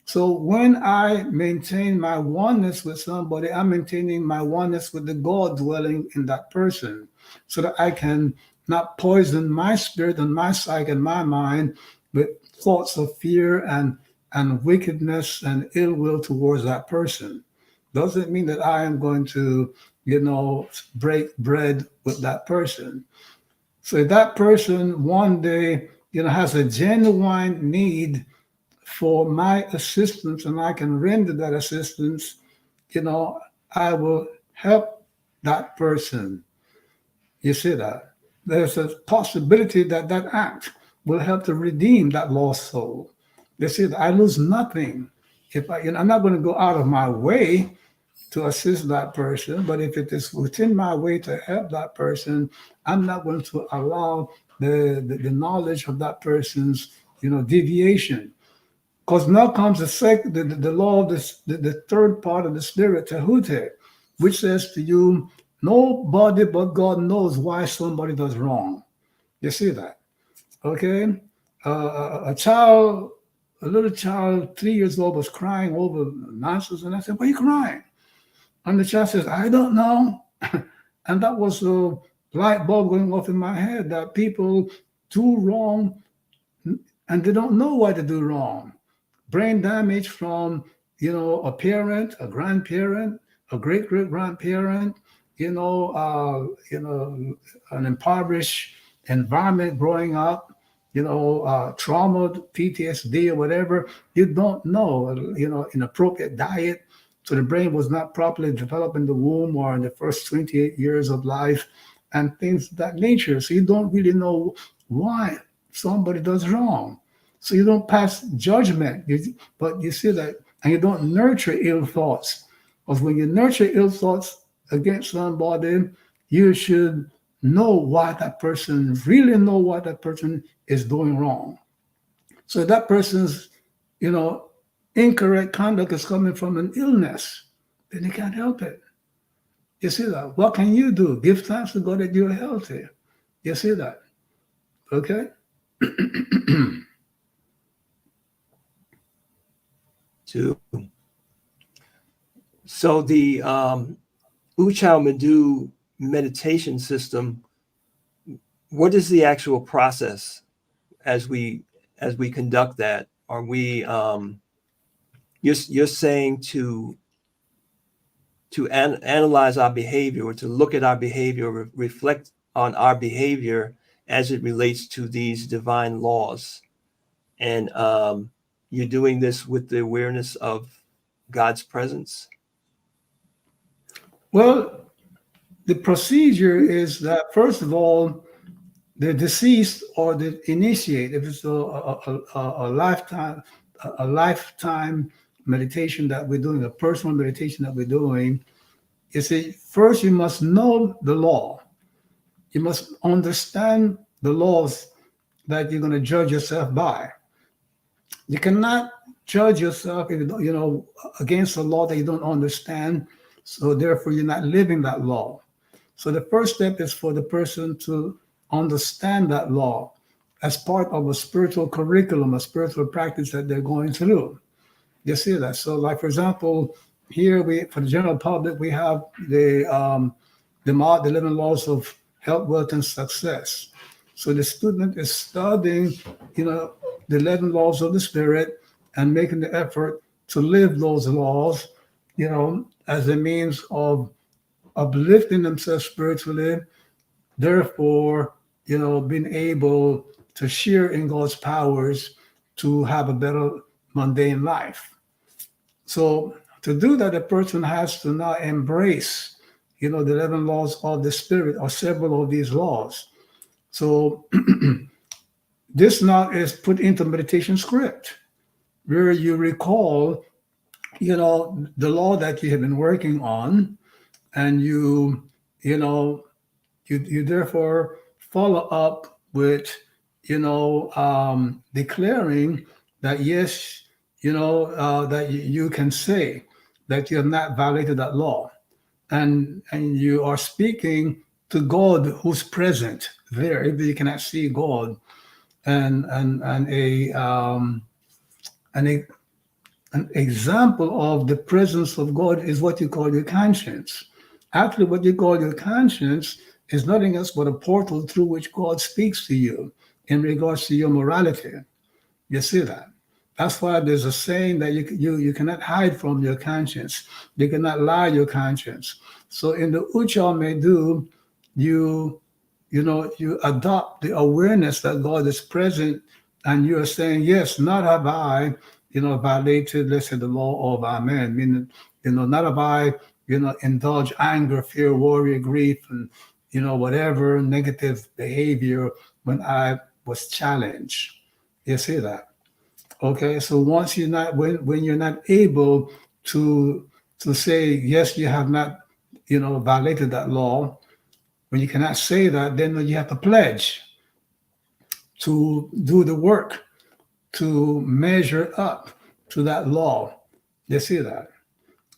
[SPEAKER 5] So when I maintain my oneness with somebody, I'm maintaining my oneness with the God dwelling in that person, so that I can not poison my spirit and my psyche and my mind with thoughts of fear and wickedness and ill will towards that person. Doesn't mean that I am going to, break bread with that person. So if that person one day, has a genuine need for my assistance and I can render that assistance, I will help that person. You see that? There's a possibility that that act will help to redeem that lost soul. You see that I lose nothing if I'm not going to go out of my way to assist that person, but if it is within my way to help that person, I'm not going to allow the knowledge of that person's, deviation. Because now comes the law of the third part of the spirit, Tehute, which says to you, nobody but God knows why somebody does wrong. You see that? Okay? A little child, 3 years old, was crying over nonsense, and I said, why are you crying? And the child says, I don't know. And that was a light bulb going off in my head, that people do wrong and they don't know why they do wrong. Brain damage from, a parent, a grandparent, a great-great-grandparent, an impoverished environment growing up, trauma, PTSD or whatever. You don't know, inappropriate diet. So the brain was not properly developed in the womb or in the first 28 years of life and things of that nature. So you don't really know why somebody does wrong. So you don't pass judgment, but you see that, and you don't nurture ill thoughts. Because when you nurture ill thoughts against somebody, you should know why that person, really know why that person is doing wrong. So that person's, incorrect conduct is coming from an illness, then you can't help it. You see that? What can you do? Give thanks to God that you're healthy. You see that? Okay?
[SPEAKER 4] So the Utchau METU meditation system, what is the actual process as we conduct that? Are we you're saying to analyze our behavior, or to look at our behavior, reflect on our behavior as it relates to these divine laws, and you're doing this with the awareness of God's presence?
[SPEAKER 5] Well, the procedure is that, first of all, the deceased or the initiate, if it's a lifetime meditation that we're doing, a personal meditation that we're doing, you see, first you must know the law. You must understand the laws that you're going to judge yourself by. You cannot judge yourself if against a law that you don't understand. So therefore, you're not living that law. So the first step is for the person to understand that law as part of a spiritual curriculum, a spiritual practice that they're going through. You see that? So, like, for example, here for the general public, we have the 11 laws of health, wealth, and success. So the student is studying, the 11 laws of the spirit and making the effort to live those laws, as a means of uplifting themselves spiritually, therefore, being able to share in God's powers to have a better mundane life. So to do that, a person has to now embrace, the 11 laws of the spirit, or several of these laws. So this now is put into meditation script, where you recall, the law that you have been working on, and you therefore follow up with, declaring that, yes, that you can say that you have not violated that law. And you are speaking to God who's present there, if you cannot see God. And an example of the presence of God is what you call your conscience. Actually, what you call your conscience is nothing else but a portal through which God speaks to you in regards to your morality. You see that? That's why there's a saying that you cannot hide from your conscience. You cannot lie your conscience. So in the Utchau METU, you adopt the awareness that God is present, and you are saying, yes, not have I, violated, let's say, the law of Amen. Meaning, not have I, indulge anger, fear, worry, grief, and, whatever negative behavior when I was challenged. You see that? Okay, so once you're not, when you're not able to say, yes, you have not, violated that law, when you cannot say that, then you have to pledge to do the work to measure up to that law. You see that?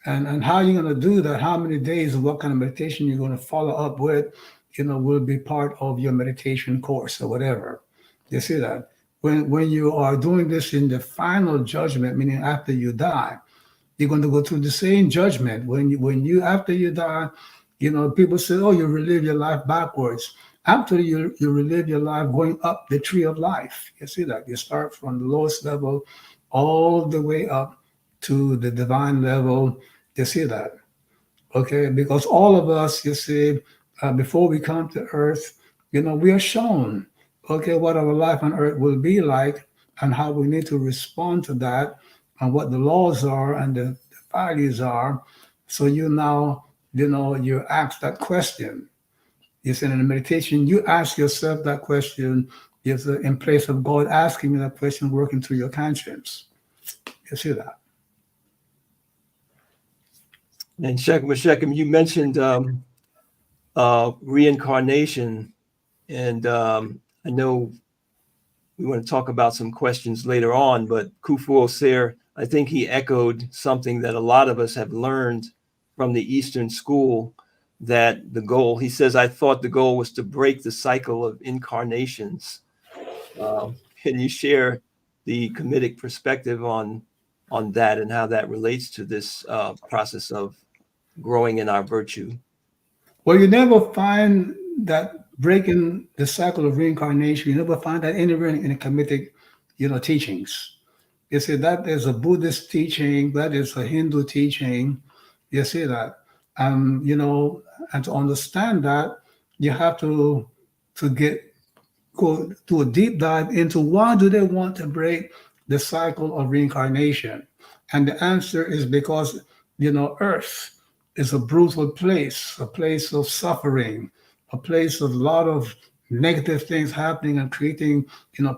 [SPEAKER 5] And how you're going to do that, how many days of what kind of meditation you're going to follow up with, will be part of your meditation course or whatever. You see that? When you are doing this in the final judgment, meaning after you die, you're going to go through the same judgment. When you after you die, people say, oh, you relive your life backwards. After you relive your life going up the tree of life. You see that? You start from the lowest level all the way up to the divine level. You see that? Okay, because all of us, you see, before we come to earth, we are shown, okay, what our life on earth will be like, and how we need to respond to that, and what the laws are and the values are. So you now, you ask that question. You said in the meditation, you ask yourself that question, It's in place of God asking you that question, working through your conscience. You see that?
[SPEAKER 4] And Shechem, you mentioned reincarnation, and I know we want to talk about some questions later on, but Kufu Oser, I think he echoed something that a lot of us have learned from the Eastern school, that the goal, he says, I thought the goal was to break the cycle of incarnations. Can you share the Kamitic perspective on that and how that relates to this process of growing in our virtue?
[SPEAKER 5] Well, you never find that breaking the cycle of reincarnation. You never find that anywhere in the Kamitic, teachings. You see, that is a Buddhist teaching, that is a Hindu teaching. You see that, and to understand that, you have to go do a deep dive into why do they want to break the cycle of reincarnation, and the answer is because Earth is a brutal place, a place of suffering, a place of a lot of negative things happening and creating,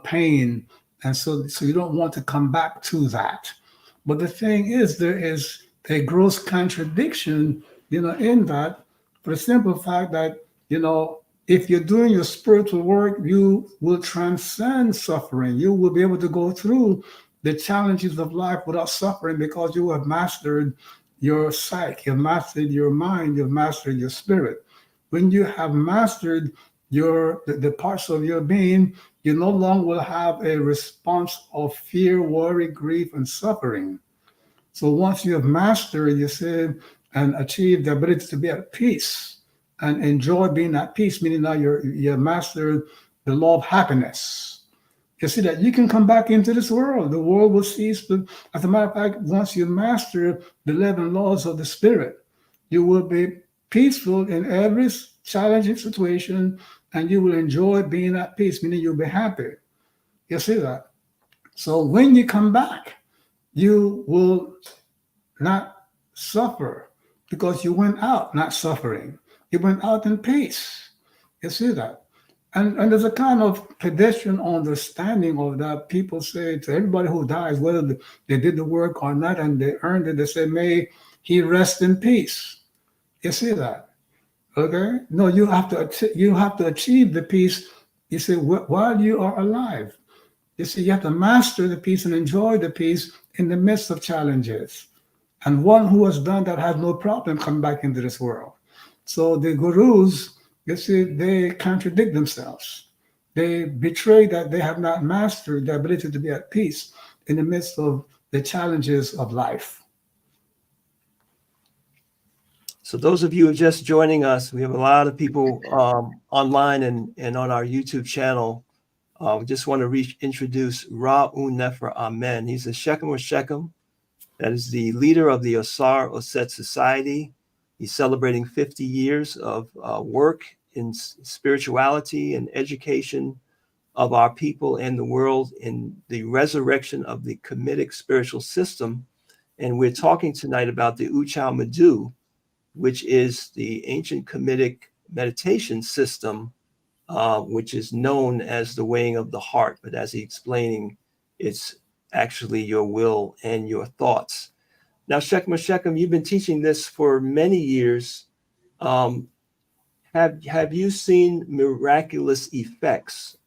[SPEAKER 5] pain. And so you don't want to come back to that. But the thing is, there is a gross contradiction, in that, for the simple fact that, if you're doing your spiritual work, you will transcend suffering. You will be able to go through the challenges of life without suffering because you have mastered your psyche, you've mastered your mind, you've mastered your spirit. When you have mastered the parts of your being, you no longer will have a response of fear, worry, grief, and suffering. So once you have mastered, you say, and achieved the ability to be at peace and enjoy being at peace, meaning now you have mastered the law of happiness. You see that you can come back into this world. The world will cease. As a matter of fact, once you master the 11 laws of the spirit, you will be peaceful in every challenging situation, and you will enjoy being at peace, meaning you'll be happy. You see that? So when you come back, you will not suffer because you went out not suffering. You went out in peace. You see that? And there's a kind of pedestrian understanding of that. People say to everybody who dies, whether they did the work or not, and they earned it, they say, may he rest in peace. You see that? Okay? No, you have to achieve the peace, you see, while you are alive. You see, you have to master the peace and enjoy the peace in the midst of challenges. And one who has done that has no problem coming back into this world. So the gurus, you see, they contradict themselves. They betray that they have not mastered the ability to be at peace in the midst of the challenges of life.
[SPEAKER 4] So those of you who are just joining us, we have a lot of people online and on our YouTube channel. We just want to introduce Ra Un Nefer Amen. He's a Shechem or Shechem. That is the leader of the Osar Oset Society. He's celebrating 50 years of work in spirituality and education of our people and the world in the resurrection of the Kamitic spiritual system. And we're talking tonight about the Utchau METU, which is the ancient Kamitic meditation system, which is known as the weighing of the heart. But as he's explaining, it's actually your will and your thoughts. Now, Shechem, you've been teaching this for many years. Have you seen miraculous effects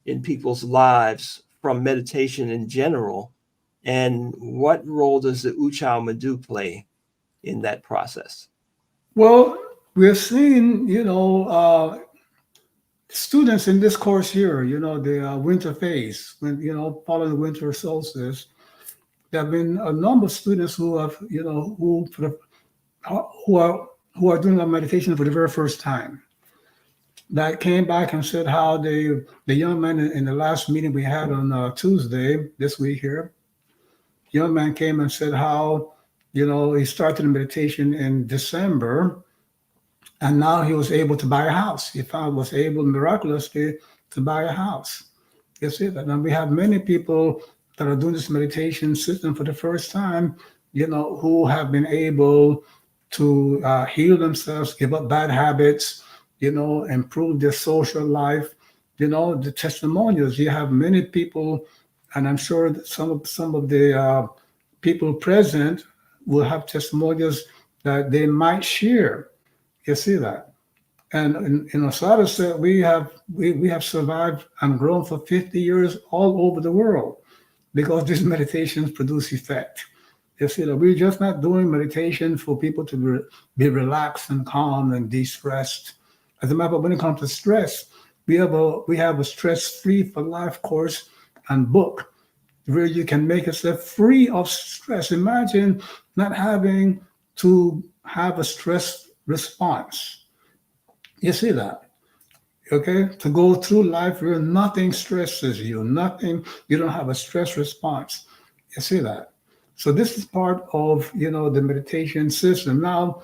[SPEAKER 4] in people's lives from meditation in general? And what role does the Utchau METU play in that process?
[SPEAKER 5] Well, we're seeing, students in this course here, the winter phase, when, following the winter solstice, there have been a number of students who have, who are doing a meditation for the very first time, that came back and said how the young man in the last meeting we had on Tuesday this week here, young man came and said how, he started the meditation in December, and now he was able to buy a house. He was able miraculously to buy a house. You see that? And we have many people that are doing this meditation system for the first time, who have been able to heal themselves, give up bad habits, improve their social life, the testimonials. You have many people, and I'm sure that some of the people present will have testimonials that they might share. You see that? And in Osada said we have survived and grown for 50 years all over the world because these meditations produce effect. You see that we're just not doing meditation for people to be relaxed and calm and de-stressed. As a matter of fact, when it comes to stress, we have a stress-free for life course and book where you can make yourself free of stress. Imagine not having to have a stress response. You see that? Okay? To go through life where nothing stresses you, you don't have a stress response. You see that? So this is part of, the meditation system. Now,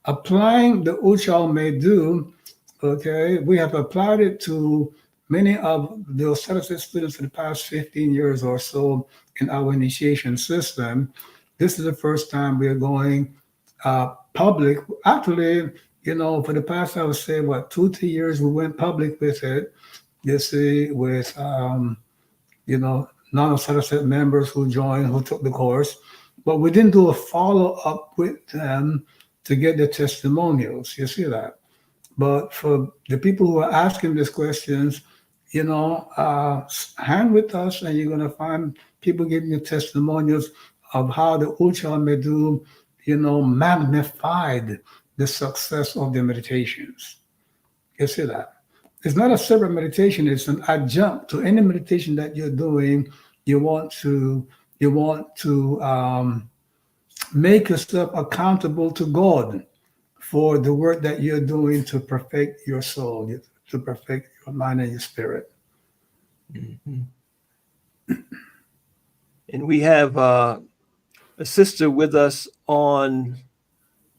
[SPEAKER 5] applying the Utchau METU, okay, we have applied it to many of the Osada students for the past 15 years or so in our initiation system. This is the first time we are going public. Actually, for the past, I would say, 2-3 years, we went public with it. You see, with, non-Osada members who joined, who took the course. But we didn't do a follow-up with them to get the testimonials. You see that? But for the people who are asking these questions, hang with us and you're going to find people giving you testimonials of how the Utchau METU, magnified the success of the meditations. You see that? It's not a separate meditation. It's an adjunct to any meditation that you're doing. You want to make yourself accountable to God for the work that you're doing to perfect your soul, to perfect your mind and your spirit.
[SPEAKER 4] Mm-hmm. And we have a sister with us on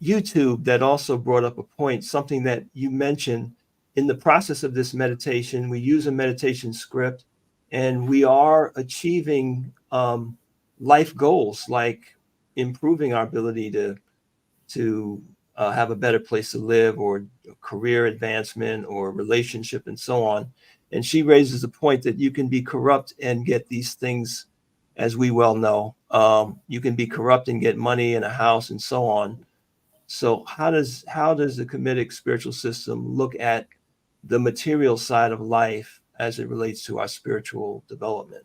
[SPEAKER 4] YouTube that also brought up a point, something that you mentioned. In the process of this meditation, we use a meditation script, and we are achieving life goals like improving our ability to have a better place to live, or career advancement, or relationship, and so on. And she raises a point that you can be corrupt and get these things, as we well know. You can be corrupt and get money and a house and so on. So how does the Kamitic spiritual system look at the material side of life as it relates to our spiritual development?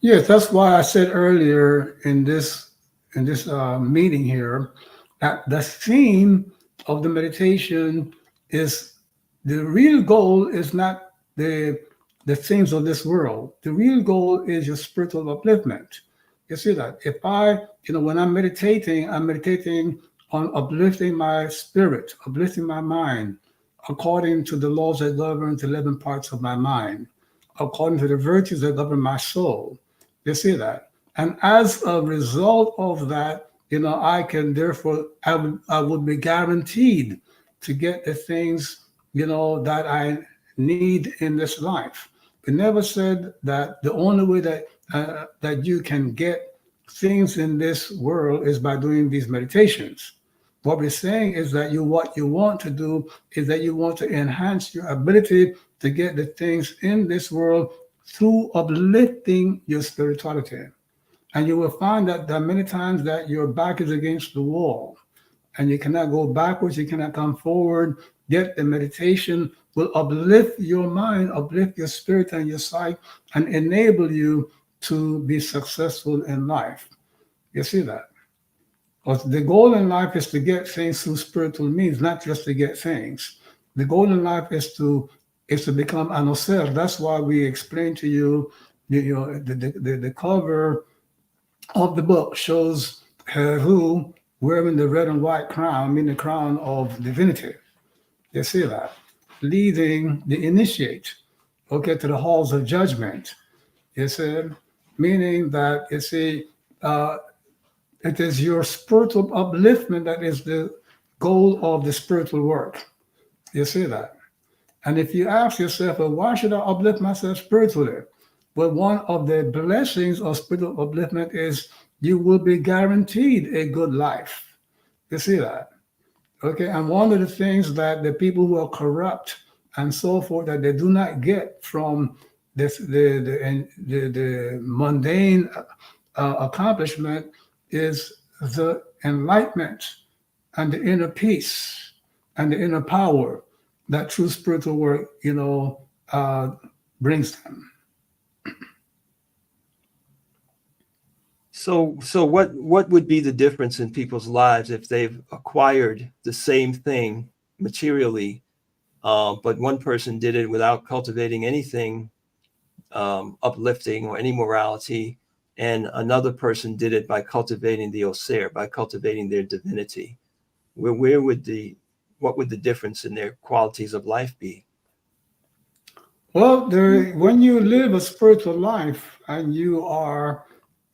[SPEAKER 5] Yes, that's why I said earlier in this meeting here that the theme of the meditation is the real goal is not the things of this world. The real goal is your spiritual upliftment. You see that? If when I'm meditating on uplifting my spirit, uplifting my mind, according to the laws that govern the 11 parts of my mind, according to the virtues that govern my soul. You see that? And as a result of that, I can therefore, I would be guaranteed to get the things, that I need in this life. We never said that the only way that you can get things in this world is by doing these meditations. What we're saying is that what you want to do is that you want to enhance your ability to get the things in this world through uplifting your spirituality. And you will find that there are many times that your back is against the wall and you cannot go backwards, you cannot come forward, yet the meditation will uplift your mind, uplift your spirit and your sight, and enable you to be successful in life. You see that? But the goal in life is to get things through spiritual means, not just to get things. The goal in life is to become an oser. That's why we explained to you, the cover of the book shows Heru wearing the red and white crown, meaning the crown of divinity. You see that? Leading the initiate, to the halls of judgment. You see? Meaning that, it is your spiritual upliftment that is the goal of the spiritual work. You see that? And if you ask yourself, well, why should I uplift myself spiritually? Well, one of the blessings of spiritual upliftment is you will be guaranteed a good life. You see that? Okay, and one of the things that the people who are corrupt and so forth that they do not get from this, the mundane accomplishment is the enlightenment and the inner peace and the inner power that true spiritual work, brings them.
[SPEAKER 4] So what would be the difference in people's lives if they've acquired the same thing materially, but one person did it without cultivating anything uplifting or any morality, and another person did it by cultivating the Oser, by cultivating their divinity? What would the difference in their qualities of life be?
[SPEAKER 5] Well, when you live a spiritual life and you are,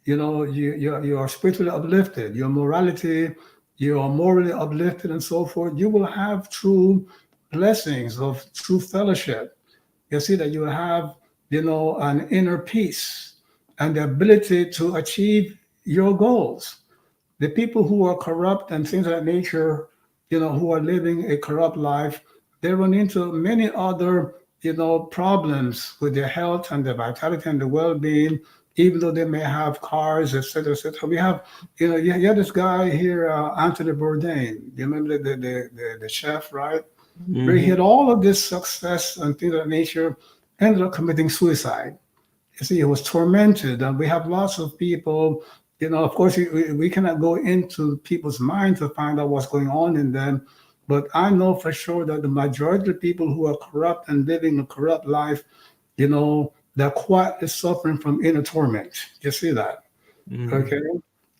[SPEAKER 5] you are spiritually uplifted, your morality, you are morally uplifted and so forth, you will have true blessings of true fellowship. You see that you have, an inner peace and the ability to achieve your goals. The people who are corrupt and things of that nature, who are living a corrupt life, they run into many other, problems with their health and their vitality and the well-being, even though they may have cars, et cetera, et cetera. We have, you had this guy here, Anthony Bourdain. You remember the chef, right?
[SPEAKER 4] Mm-hmm.
[SPEAKER 5] Where he had all of this success and things of that nature, ended up committing suicide. You see, he was tormented, and we have lots of people. Of course, we cannot go into people's minds to find out what's going on in them, but I know for sure that the majority of people who are corrupt and living a corrupt life, they're quietly suffering from inner torment. You see that?
[SPEAKER 4] Mm-hmm.
[SPEAKER 5] Okay?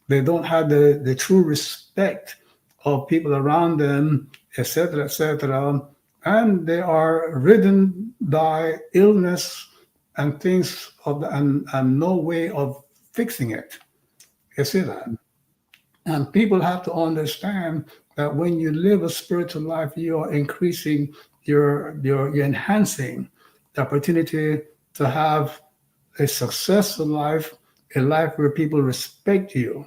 [SPEAKER 5] They don't have the true respect of people around them, etc., etc., and they are ridden by illness and things and no way of fixing it. You see that? And people have to understand that when you live a spiritual life, you are increasing you're enhancing the opportunity to have a successful life, a life where people respect you,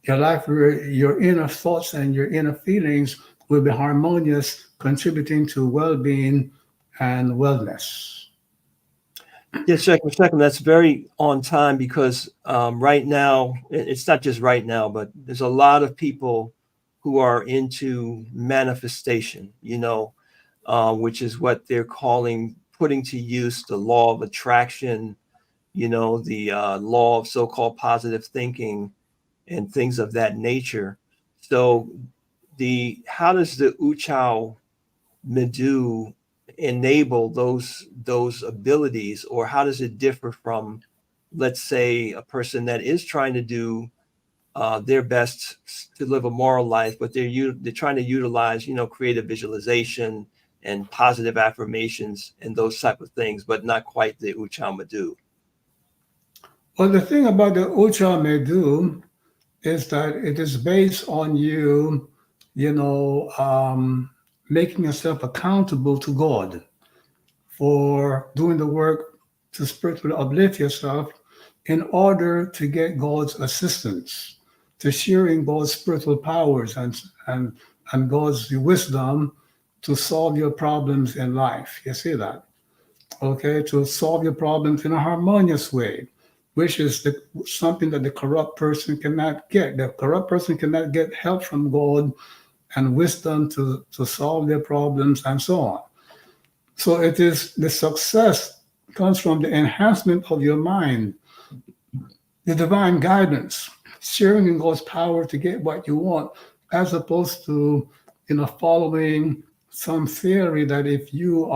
[SPEAKER 5] a life where your inner thoughts and your inner feelings will be harmonious, contributing to well-being and wellness.
[SPEAKER 4] Yes, second. That's very on time, because right now, it's not just right now, but there's a lot of people who are into manifestation, which is what they're calling putting to use the law of attraction, the law of so-called positive thinking and things of that nature. So how does the Utchau METU enable those abilities, or how does it differ from, let's say, a person that is trying to do their best to live a moral life, but they're trying to utilize creative visualization and positive affirmations and those type of things, but not quite the Utchau METU?
[SPEAKER 5] Well, the thing about the Utchau METU is that it is based on you, making yourself accountable to God for doing the work to spiritually uplift yourself in order to get God's assistance, to sharing God's spiritual powers and God's wisdom to solve your problems in life. You see that? Okay, to solve your problems in a harmonious way, which is something that the corrupt person cannot get. The corrupt person cannot get help from God and wisdom to solve their problems and so on. So it is the success comes from the enhancement of your mind, the divine guidance, sharing in God's power to get what you want, as opposed to, following some theory that if you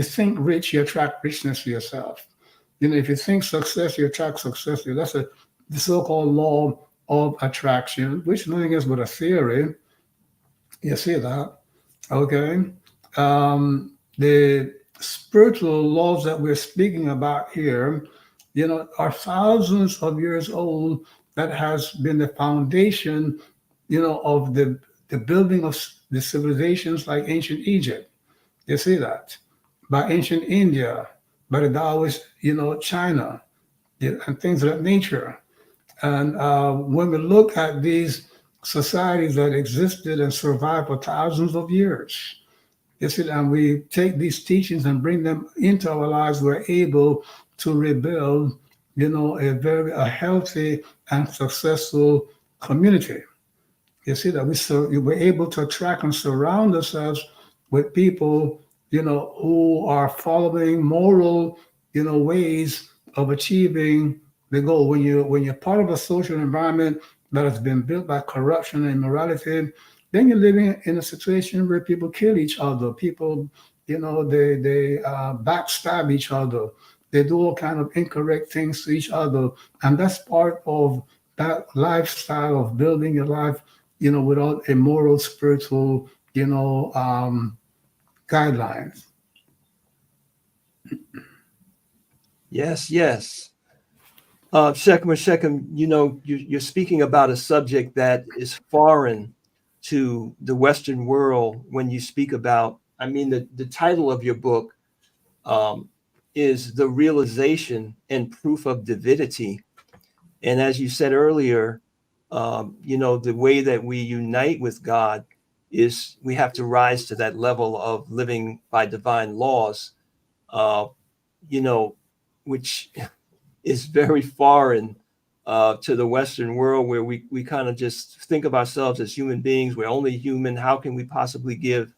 [SPEAKER 5] think rich, you attract richness to yourself. If you think success, you attract success. That's the so-called law of attraction, which is nothing else but a theory. You see that? Okay. The spiritual laws that we're speaking about here, are thousands of years old, that has been the foundation, of the building of the civilizations like ancient Egypt. You see that? By ancient India, by the Taoist, China, and things of that nature. And when we look at these societies that existed and survived for thousands of years, You see, and we take these teachings and bring them into our lives, we're able to rebuild, a healthy and successful community. You see that we're able to attract and surround ourselves with people, who are following moral, ways of achieving the goal. When you're part of a social environment that has been built by corruption and immorality, then you're living in a situation where people kill each other. People, they backstab each other. They do all kind of incorrect things to each other, and that's part of that lifestyle of building your life, without a moral, spiritual, guidelines.
[SPEAKER 4] Yes. Shechem, you're speaking about a subject that is foreign to the Western world when you speak about, I mean, the title of your book is The Realization and Proof of Divinity. And as you said earlier, the way that we unite with God is we have to rise to that level of living by divine laws, uh, which is very foreign to the Western world, where we kind of just think of ourselves as human beings. We're only human. How can we possibly give,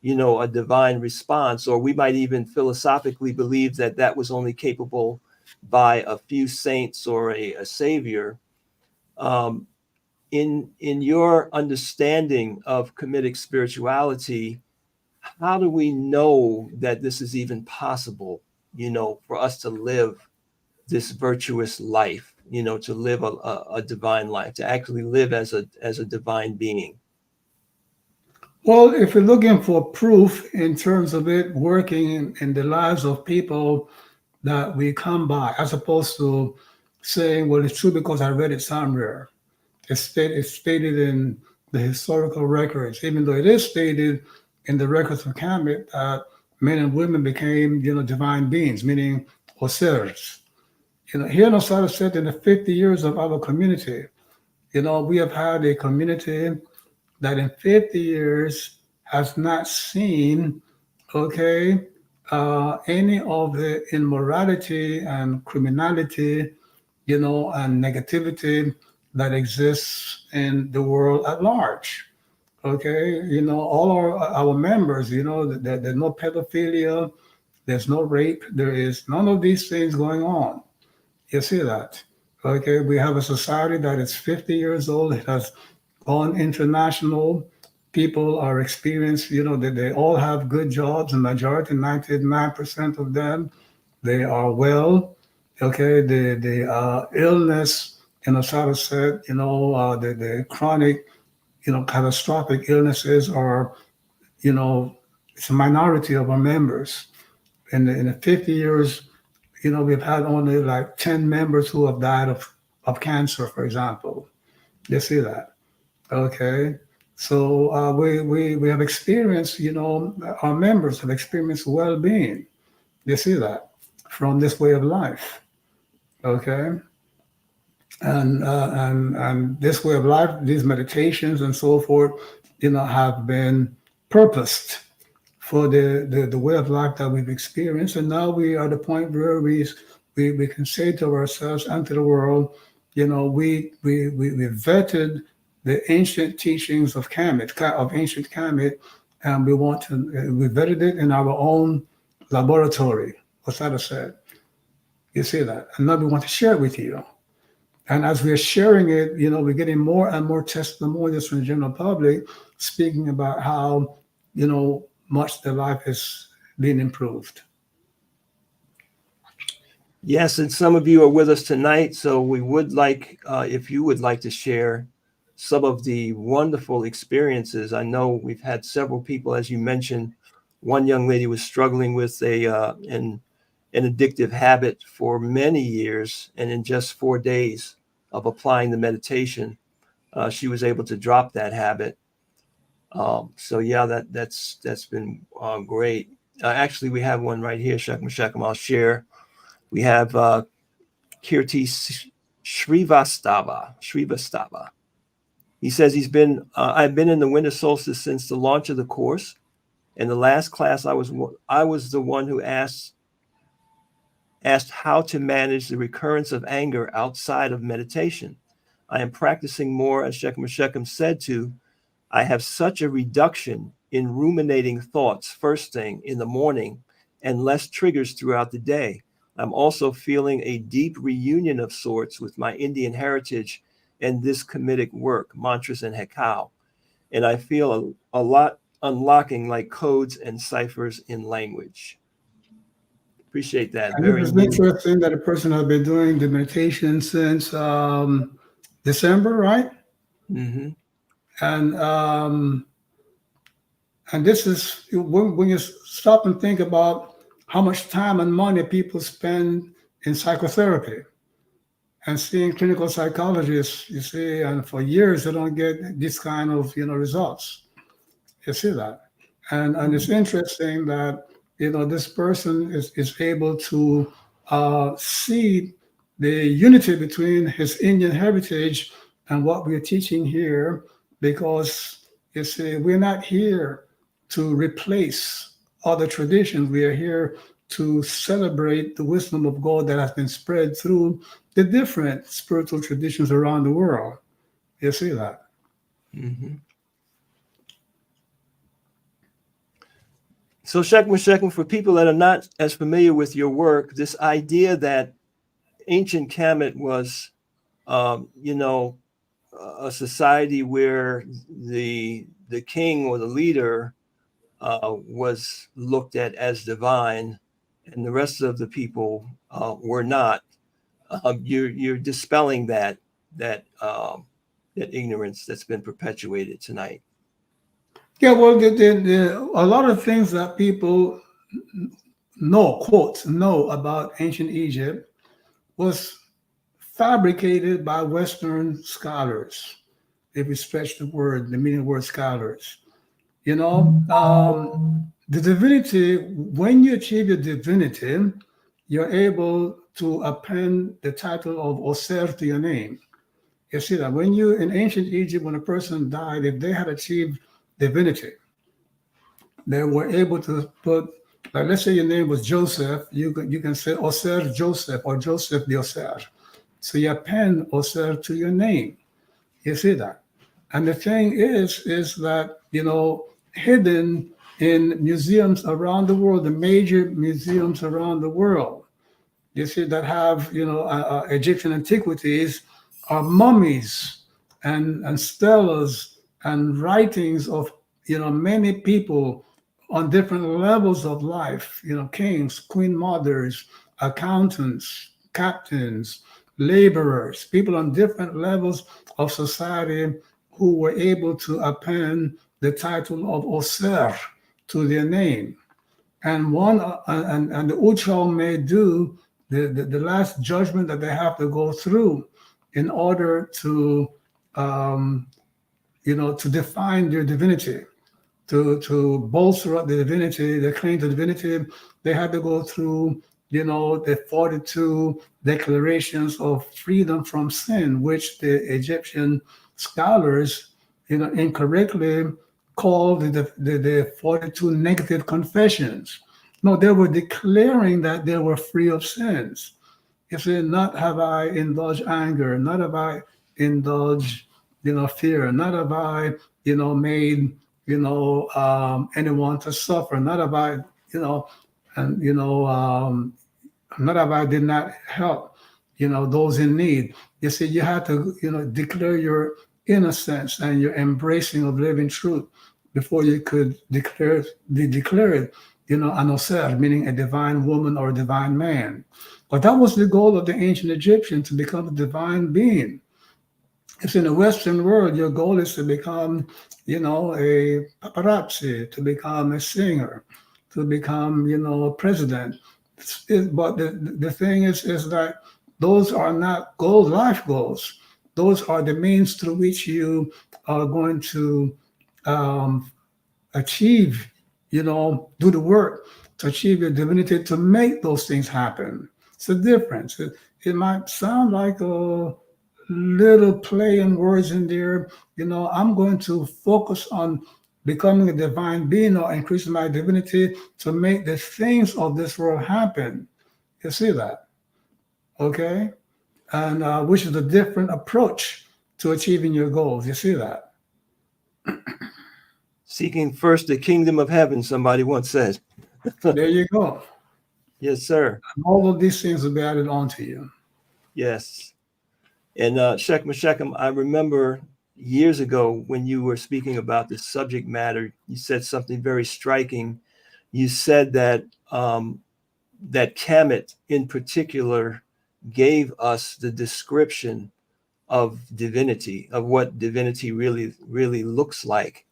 [SPEAKER 4] a divine response? Or we might even philosophically believe that that was only capable by a few saints or a savior. Um, in your understanding of Kamitic spirituality, how do we know that this is even possible, for us to live this virtuous life, to live a divine life, to actually live as a divine being?
[SPEAKER 5] Well, if you're looking for proof in terms of it working in the lives of people that we come by, as opposed to saying, well, it's true because I read it somewhere. It's stated in the historical records, even though it is stated in the records of Kemet that men and women became, divine beings, meaning Osiris. Here in Osiris said in the 50 years of our community, we have had a community that in 50 years has not seen, any of the immorality and criminality, and negativity that exists in the world at large. Okay, all our members, there's no pedophilia, there's no rape, there is none of these things going on. You see that? Okay, we have a society that is 50 years old. It has gone international. People are experienced, that they all have good jobs. The majority, 99% of them, they are well. Okay, the illness, sort of said, the chronic, catastrophic illnesses are, it's a minority of our members. In the 50 years, we've had only like 10 members who have died of cancer, for example. You see that? Okay. So we have experienced, our members have experienced well-being. You see that from this way of life. Okay. And this way of life, these meditations and so forth, have been purposed for the way of life that we've experienced. And now we are at the point where we can say to ourselves and to the world, we vetted the ancient teachings of ancient Kemet, and we vetted it in our own laboratory, Osada said. You see that? And now we want to share it with you. And as we're sharing it, we're getting more and more testimonials from the general public speaking about how, much their life is being improved.
[SPEAKER 4] Yes, and some of you are with us tonight, so we would like, if you would like to share some of the wonderful experiences. I know we've had several people, as you mentioned. One young lady was struggling with an addictive habit for many years, and in just 4 days of applying the meditation, she was able to drop that habit. So yeah, that's been great. Actually, we have one right here, Shechem. I'll share. We have Kirti Shrivastava. He says I've been in the winter solstice since the launch of the course, In the last class, I was the one who asked how to manage the recurrence of anger outside of meditation. I am practicing more, as Shechem said to. I have such a reduction in ruminating thoughts first thing in the morning and less triggers throughout the day. I'm also feeling a deep reunion of sorts with my Indian heritage and this Kamitic work, mantras and hekau. And I feel a lot unlocking like codes and ciphers in language. Appreciate that.
[SPEAKER 5] And
[SPEAKER 4] Very
[SPEAKER 5] it is
[SPEAKER 4] new.
[SPEAKER 5] interesting that a person has been doing the meditation since December, right?
[SPEAKER 4] Mm-hmm.
[SPEAKER 5] And this is when you stop and think about how much time and money people spend in psychotherapy and seeing clinical psychologists, you see, and for years they don't get this kind of results. You see that, and it's interesting that this person is able to see the unity between his Indian heritage and what we're teaching here, because you see, we're not here to replace other traditions. We are here to celebrate the wisdom of God that has been spread through the different spiritual traditions around the world. You see that?
[SPEAKER 4] Mm-hmm. So Shechem, for people that are not as familiar with your work, this idea that ancient Kemet was, a society where the king or the leader was looked at as divine, and the rest of the people were not. You're dispelling that ignorance that's been perpetuated tonight.
[SPEAKER 5] Yeah, well, a lot of things that people know about ancient Egypt was fabricated by Western scholars. If we stretch the meaning of the word scholars. The divinity, when you achieve your divinity, you're able to append the title of Oser to your name. You see that in ancient Egypt, when a person died, if they had achieved divinity, they were able to put, like, let's say your name was Joseph, you can say Oser Joseph or Joseph the Oser. So you append Oser to your name. You see that? And the thing is that, hidden in museums around the world, the major museums around the world, you see, that have, Egyptian antiquities, are mummies and stelas and writings of, many people on different levels of life, kings, queen mothers, accountants, captains, laborers, people on different levels of society who were able to append the title of Oser to their name. And the Utchau may do the last judgment that they have to go through in order to to define their divinity, to bolster up the divinity, the claim to divinity. They had to go through the 42 declarations of freedom from sin, which the Egyptian scholars incorrectly called the 42 negative confessions. No, they were declaring that they were free of sins. If they not have I indulged anger, not have I indulged fear, not have I made anyone to suffer, not have I not have I did not help those in need. You see, you had to declare your innocence and your embracing of living truth before you could be declared an Oser, meaning a divine woman or a divine man. But that was the goal of the ancient Egyptian, to become a divine being. If in the Western world, your goal is to become, a paparazzi, to become a singer, to become, a president. But the thing is that those are not life goals. Those are the means through which you are going to achieve, do the work to achieve your divinity, to make those things happen. It's a difference. It might sound like a little play in words in there. I'm going to focus on becoming a divine being or increasing my divinity to make the things of this world happen. You see that? Okay? And which is a different approach to achieving your goals. You see that?
[SPEAKER 4] Seeking first the kingdom of heaven, somebody once said.
[SPEAKER 5] There you go.
[SPEAKER 4] Yes, sir.
[SPEAKER 5] And all of these things will be added on to you.
[SPEAKER 4] Yes. And Shechem, I remember years ago when you were speaking about this subject matter, you said something very striking. You said that that Kamitic in particular gave us the description of divinity, of what divinity really looks like.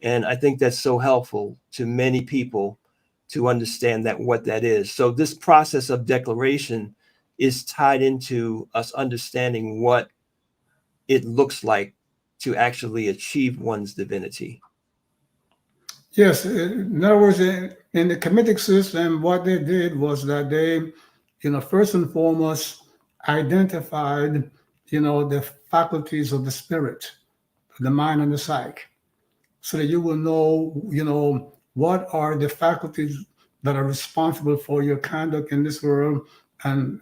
[SPEAKER 4] And I think that's so helpful to many people to understand that what that is. So this process of declaration is tied into us understanding what it looks like to actually achieve one's divinity.
[SPEAKER 5] Yes. In other words, in the Kamitic system, what they did was that they, first and foremost, identified, the faculties of the spirit, the mind and the psyche, so that you will know, what are the faculties that are responsible for your conduct in this world and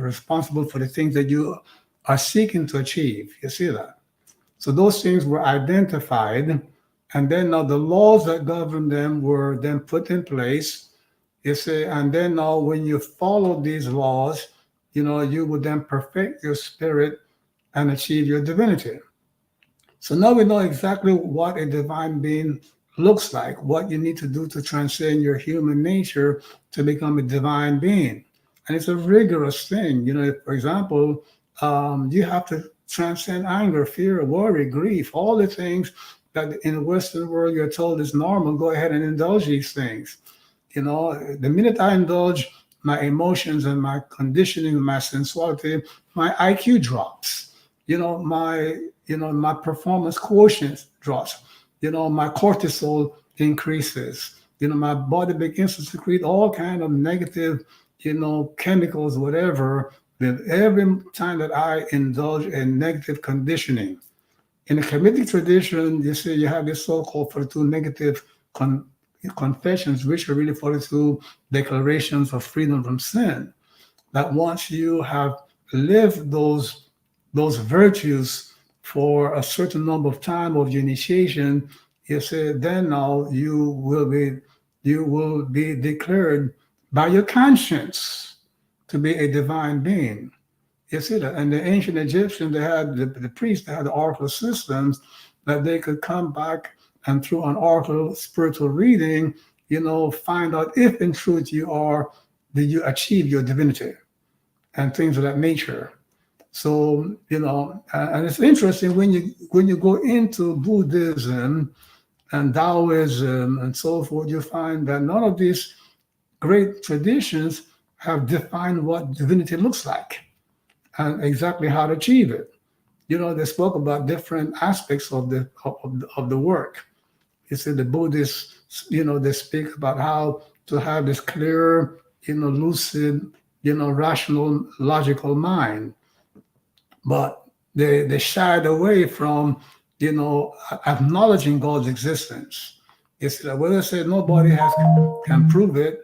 [SPEAKER 5] responsible for the things that you are seeking to achieve. You see that? So those things were identified, and then now the laws that govern them were then put in place. You see, and then now when you follow these laws, you would then perfect your spirit and achieve your divinity. So now we know exactly what a divine being looks like, what you need to do to transcend your human nature to become a divine being. And it's a rigorous thing. For example, you have to transcend anger, fear, worry, grief, all the things that in the Western world you're told is normal. Go ahead and indulge these things. The minute I indulge my emotions and my conditioning and my sensuality, my IQ drops. My performance quotient drops. My cortisol increases. My body begins to secrete all kind of negative, chemicals, whatever. That every time that I indulge in negative conditioning. In the Kamitic tradition, you see, you have this so-called 42 negative confessions, which are really 42 declarations of freedom from sin. That once you have lived those virtues for a certain number of time of your initiation, you say, then now you will be declared by your conscience to be a divine being. You see that? And the ancient Egyptians, they had the priests, they had the oracle systems that they could come back and through an oracle spiritual reading, find out if in truth did you achieve your divinity and things of that nature. So, and it's interesting when you go into Buddhism and Taoism and so forth, you find that none of these great traditions have defined what divinity looks like and exactly how to achieve it. They spoke about different aspects of the work. You see, the Buddhists, they speak about how to have this clear, lucid, rational, logical mind. But they shied away from, acknowledging God's existence. It's well, they say nobody can prove it,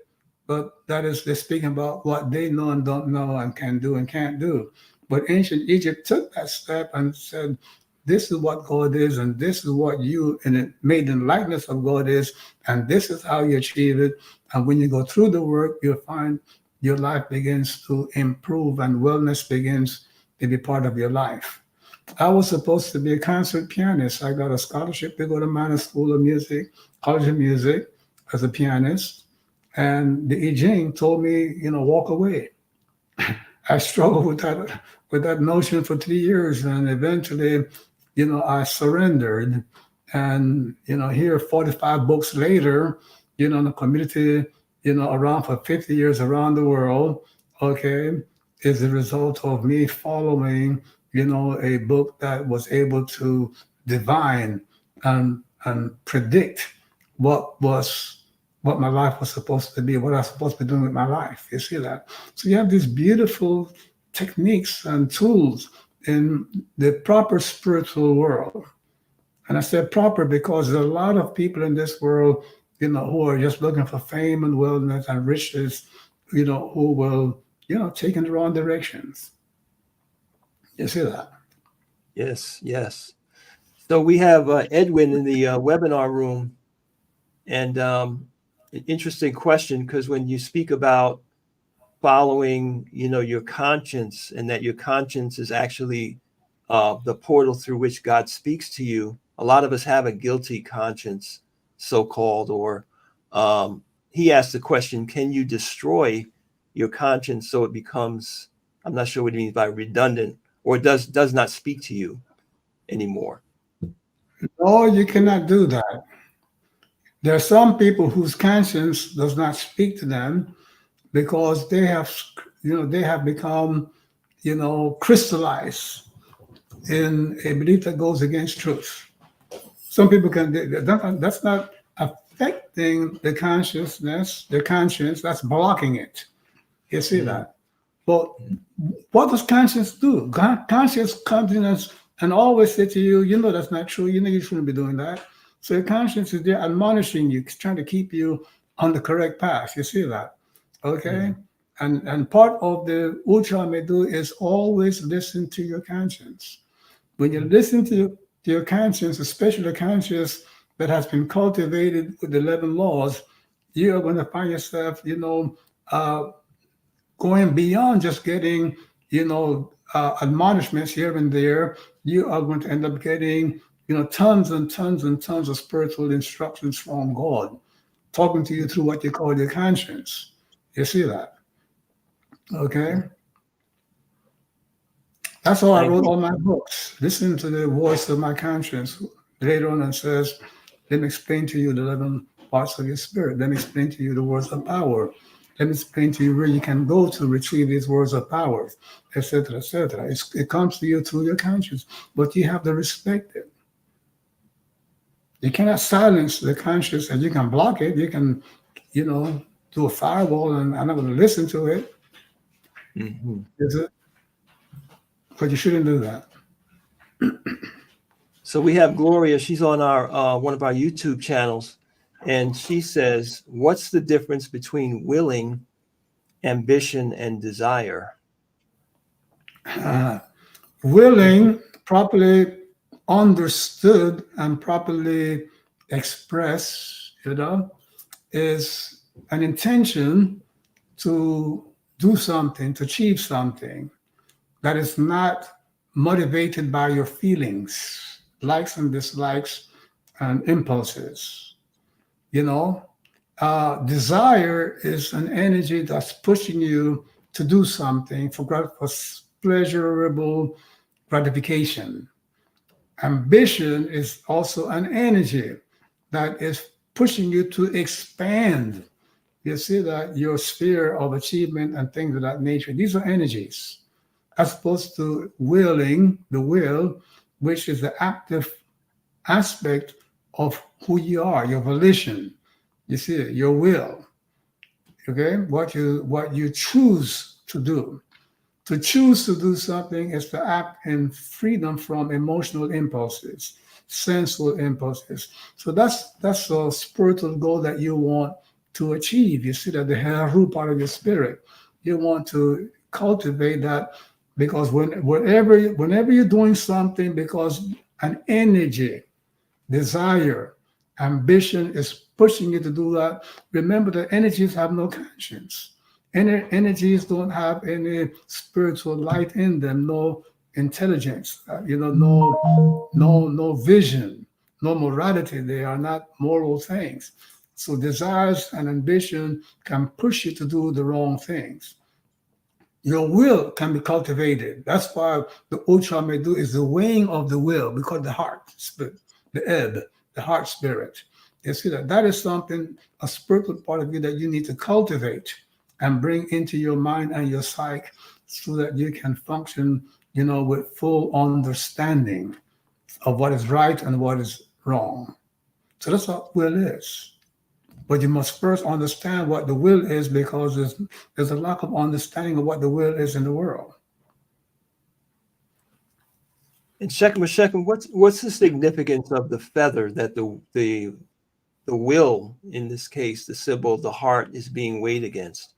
[SPEAKER 5] but that is, they're speaking about what they know and don't know and can do and can't do. But ancient Egypt took that step and said, this is what God is, and this is what you, in it made in likeness of God is, and this is how you achieve it. And when you go through the work, you'll find your life begins to improve and wellness begins to be part of your life. I was supposed to be a concert pianist. I got a scholarship to go to Manor School of Music, College of Music, as a pianist. And the I Ching told me, walk away. I struggled with that notion for 3 years, and eventually, I surrendered. And here 45 books later, the community, around for 50 years around the world, okay, is the result of me following, a book that was able to divine and predict what my life was supposed to be, what I was supposed to be doing with my life. You see that? So you have these beautiful techniques and tools in the proper spiritual world. And I said proper because there's a lot of people in this world, who are just looking for fame and wellness and riches, who will, take in the wrong directions. You see that?
[SPEAKER 4] Yes, yes. So we have Edwin in the webinar room, and an interesting question, because when you speak about following, your conscience, and that your conscience is actually the portal through which God speaks to you. A lot of us have a guilty conscience, so-called, or he asked the question, can you destroy your conscience so it becomes, I'm not sure what he means by redundant, or does not speak to you anymore?
[SPEAKER 5] No, you cannot do that. There are some people whose conscience does not speak to them because they have become, crystallized in a belief that goes against truth. Some people that's not affecting the consciousness, the conscience, that's blocking it. You see that? But what does conscience do? Conscience comes in and always say to you, that's not true. You shouldn't be doing that. So your conscience is there admonishing you, trying to keep you on the correct path. You see that? Okay? And part of the Utchau METU is always listen to your conscience. When you listen to your conscience, especially the conscience that has been cultivated with the 11 laws, you are going to find yourself, going beyond just getting, admonishments here and there. You are going to end up getting, tons and tons and tons of spiritual instructions from God, talking to you through what you call your conscience. You see that? Okay? That's how I wrote all my books. Listen to the voice of my conscience. Later on, it says, let me explain to you the 11 parts of your spirit. Let me explain to you the words of power. Let me explain to you where you can go to retrieve these words of power, etc., etc. It comes to you through your conscience, but you have to respect it. You cannot silence the conscience, and you can block it. You can, do a firewall, and I'm not going to listen to it. Is it? But you shouldn't do that.
[SPEAKER 4] So we have Gloria. She's on our one of our YouTube channels, and she says, "What's the difference between willing, ambition, and desire?"
[SPEAKER 5] Willing, properly understood and properly expressed, is an intention to do something, to achieve something that is not motivated by your feelings, likes and dislikes and impulses. Desire is an energy that's pushing you to do something for pleasurable gratification. Ambition is also an energy that is pushing you to expand. You see that your sphere of achievement and things of that nature, these are energies, as opposed to willing, the will, which is the active aspect of who you are, your volition. You see it, your will. Okay, what you choose to do. To choose to do something is to act in freedom from emotional impulses, sensual impulses. So that's a spiritual goal that you want to achieve. You see that the Heru part of your spirit, you want to cultivate that, because whenever you're doing something, because an energy, desire, ambition is pushing you to do that, remember that energies have no conscience. Energies don't have any spiritual light in them, no intelligence, no vision, no morality. They are not moral things. So desires and ambition can push you to do the wrong things. Your will can be cultivated. That's why the Utchau METU is the weighing of the will, because the heart spirit, the ebb, the heart spirit. You see that is something, a spiritual part of you that you need to cultivate and bring into your mind and your psyche, so that you can function, with full understanding of what is right and what is wrong. So that's what will is. But you must first understand what the will is, because there's a lack of understanding of what the will is in the world.
[SPEAKER 4] And Shechem, what's the significance of the feather that the will, in this case, the symbol, the heart, is being weighed against?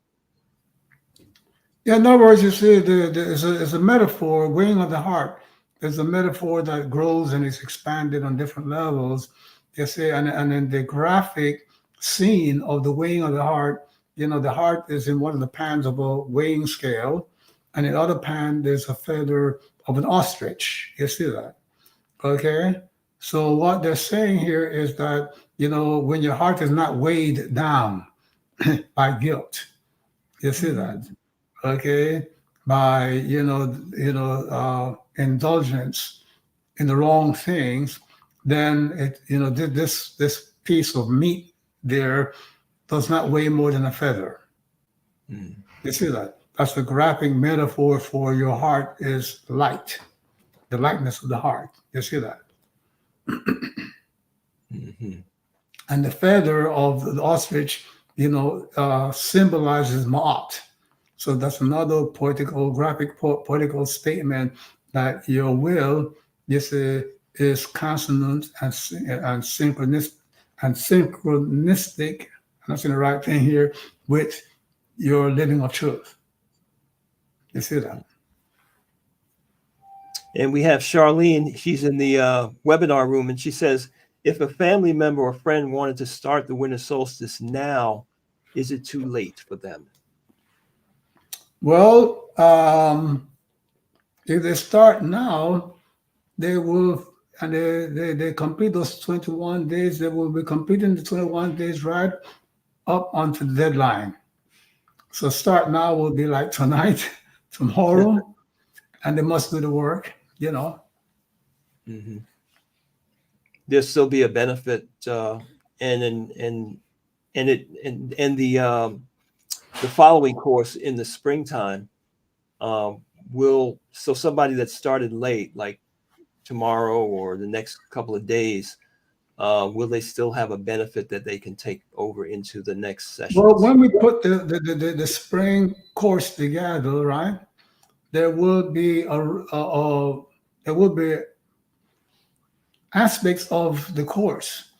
[SPEAKER 5] Yeah, in other words, you see, it's a metaphor. Weighing of the heart is a metaphor that grows and is expanded on different levels. You see, and in the graphic scene of the weighing of the heart, the heart is in one of the pans of a weighing scale, and in the other pan there's a feather of an ostrich. You see that? Okay. So what they're saying here is that when your heart is not weighed down by guilt, you see that? Okay, by indulgence in the wrong things, then this piece of meat there does not weigh more than a feather.
[SPEAKER 4] Mm.
[SPEAKER 5] You see that? That's the graphic metaphor for your heart is light, the lightness of the heart. You see that?
[SPEAKER 4] Mm-hmm.
[SPEAKER 5] And the feather of the ostrich, symbolizes Ma'at. So that's another poetical statement that your will is consonant and synchronistic. I'm not saying the right thing here with your living of truth. You see that?
[SPEAKER 4] And we have Charlene. She's in the webinar room, and she says, if a family member or friend wanted to start the winter solstice now, is it too late for them?
[SPEAKER 5] Well, if they start now, they will, and they complete those 21 days. They will be completing the 21 days right up onto the deadline. So start now will be like tonight, tomorrow, and they must do the work.
[SPEAKER 4] Mm-hmm. There'll still be a benefit, and the following course in the springtime will, so somebody that started late, like tomorrow or the next couple of days, will they still have a benefit that they can take over into the next session?
[SPEAKER 5] Well, when we put the spring course together, right, there will be aspects of the course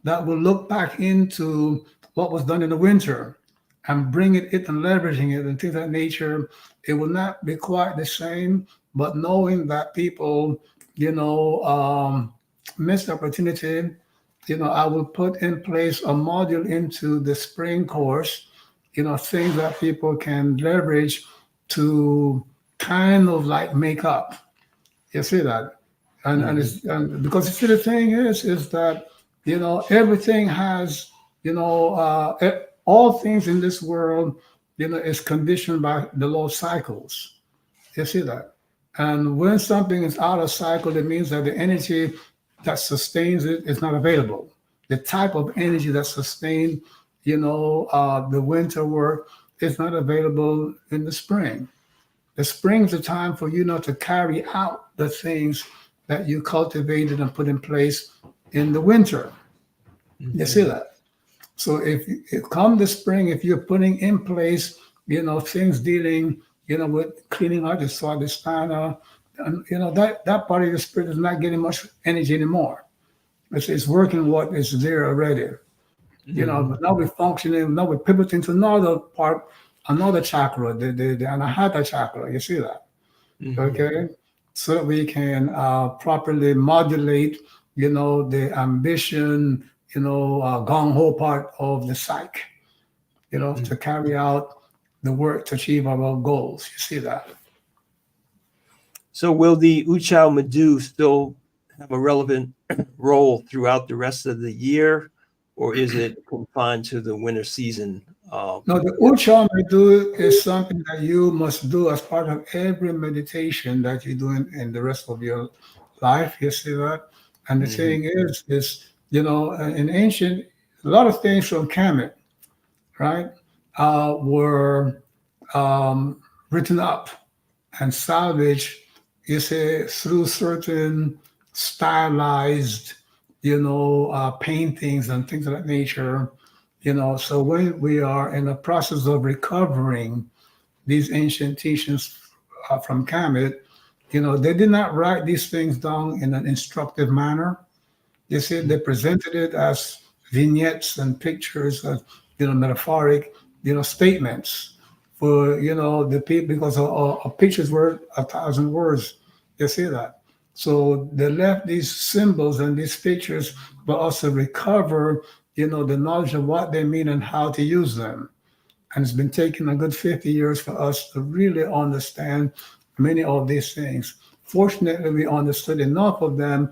[SPEAKER 5] that will look back into what was done in the winter and bring it and leveraging it and things of that nature. It will not be quite the same, but knowing that people, missed opportunity, I will put in place a module into the spring course, things that people can leverage to kind of like make up. You see that? And because you see, the thing is that, everything has, all things in this world, is conditioned by the law of cycles. You see that? And when something is out of cycle, it means that the energy that sustains it is not available. The type of energy that sustains, the winter work is not available in the spring. The spring is a time for you to carry out the things that you cultivated and put in place in the winter.
[SPEAKER 4] Mm-hmm.
[SPEAKER 5] You see that? So if come the spring, if you're putting in place, things dealing, with cleaning out the soil, the spina, and that part of your spirit is not getting much energy anymore. It's working what is there already. But now we're functioning, now we're pivoting to another part, another chakra, the Anahata chakra. You see that?
[SPEAKER 4] Mm-hmm.
[SPEAKER 5] Okay? So that we can properly modulate, the ambition, gung-ho part of the psyche, to carry out the work to achieve our goals. You see that?
[SPEAKER 4] So will the Utchau METU still have a relevant role throughout the rest of the year, or is it confined to the winter season?
[SPEAKER 5] No, the Utchau METU is something that you must do as part of every meditation that you do in the rest of your life. You see that? And the thing is, in ancient, a lot of things from Kamitic, right, were written up and salvaged, you say, through certain stylized, paintings and things of that nature. So when we are in the process of recovering these ancient teachings from Kamitic, They did not write these things down in an instructive manner. You see, they presented it as vignettes and pictures, metaphoric, statements for, the people, because a picture's worth 1,000 words. You see that? So they left these symbols and these pictures, but also recover, the knowledge of what they mean and how to use them. And it's been taking a good 50 years for us to really understand many of these things. Fortunately, we understood enough of them,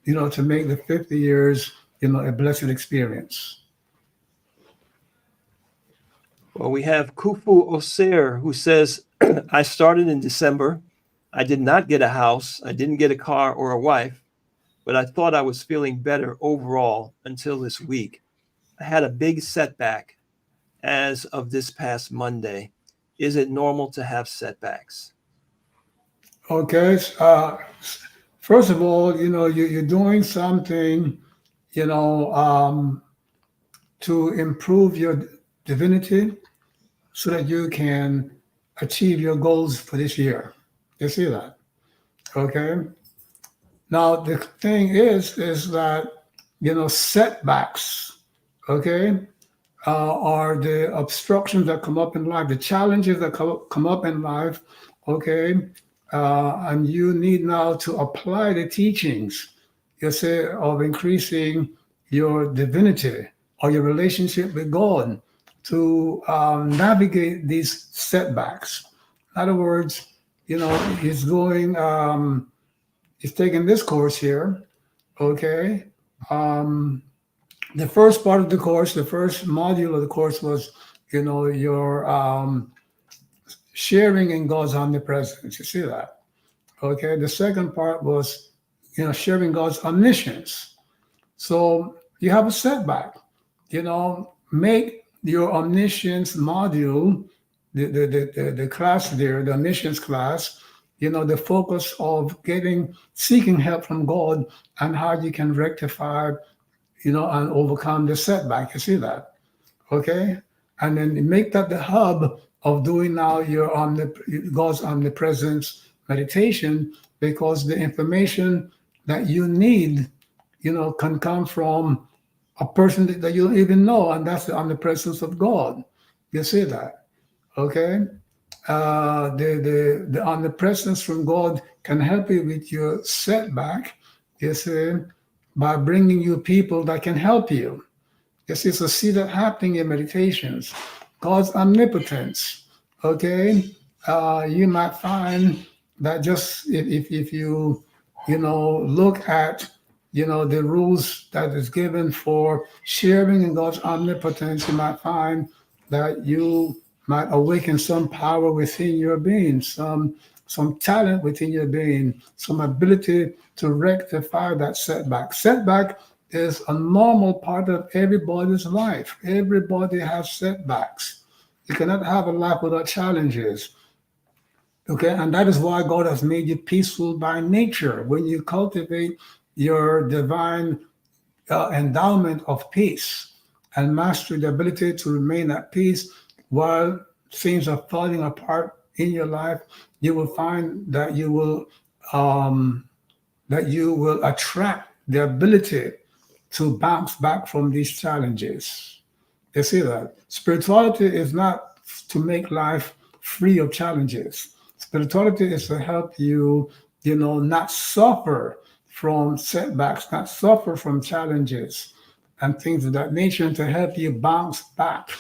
[SPEAKER 5] to make the 50 years, a blessed experience.
[SPEAKER 4] Well, we have Kufu Oser, who says, I started in December. I did not get a house. I didn't get a car or a wife, but I thought I was feeling better overall until this week. I had a big setback as of this past Monday. Is it normal to have setbacks?
[SPEAKER 5] Okay. First of all, you're doing something, to improve your divinity so that you can achieve your goals for this year. You see that? Okay. Now, the thing is that, setbacks, okay, are the obstructions that come up in life, the challenges that come up in life, okay, and you need now to apply the teachings, you say, of increasing your divinity or your relationship with God to navigate these setbacks. In other words, he's taking this course here, okay. The first part of the course, the first module of the course was, your sharing in God's omnipresence. You see that? Okay. The second part was, sharing God's omniscience. So you have a setback. Make your omniscience module, the class there, the omniscience class, the focus of seeking help from God and how you can rectify, and overcome the setback. You see that? Okay. And then make that the hub of doing now your God's omnipresence meditation, because the information that you need, can come from a person that you don't even know, and that's the omnipresence of God. You see that? Okay. The omnipresence from God can help you with your setback, you see, by bringing you people that can help you. You see, so see that happening in meditations. God's omnipotence, okay? You might find that just if you, look at, the rules that is given for sharing in God's omnipotence, you might find that you might awaken some power within your being, some talent within your being, some ability to rectify that setback. Setback is a normal part of everybody's life. Everybody has setbacks. You cannot have a life without challenges. Okay, and that is why God has made you peaceful by nature. When you cultivate your divine endowment of peace and master the ability to remain at peace while things are falling apart in your life, you will find that you will attract the ability to bounce back from these challenges. You see that? Spirituality is not to make life free of challenges. Spirituality is to help you, not suffer from setbacks, not suffer from challenges and things of that nature, and to help you bounce back.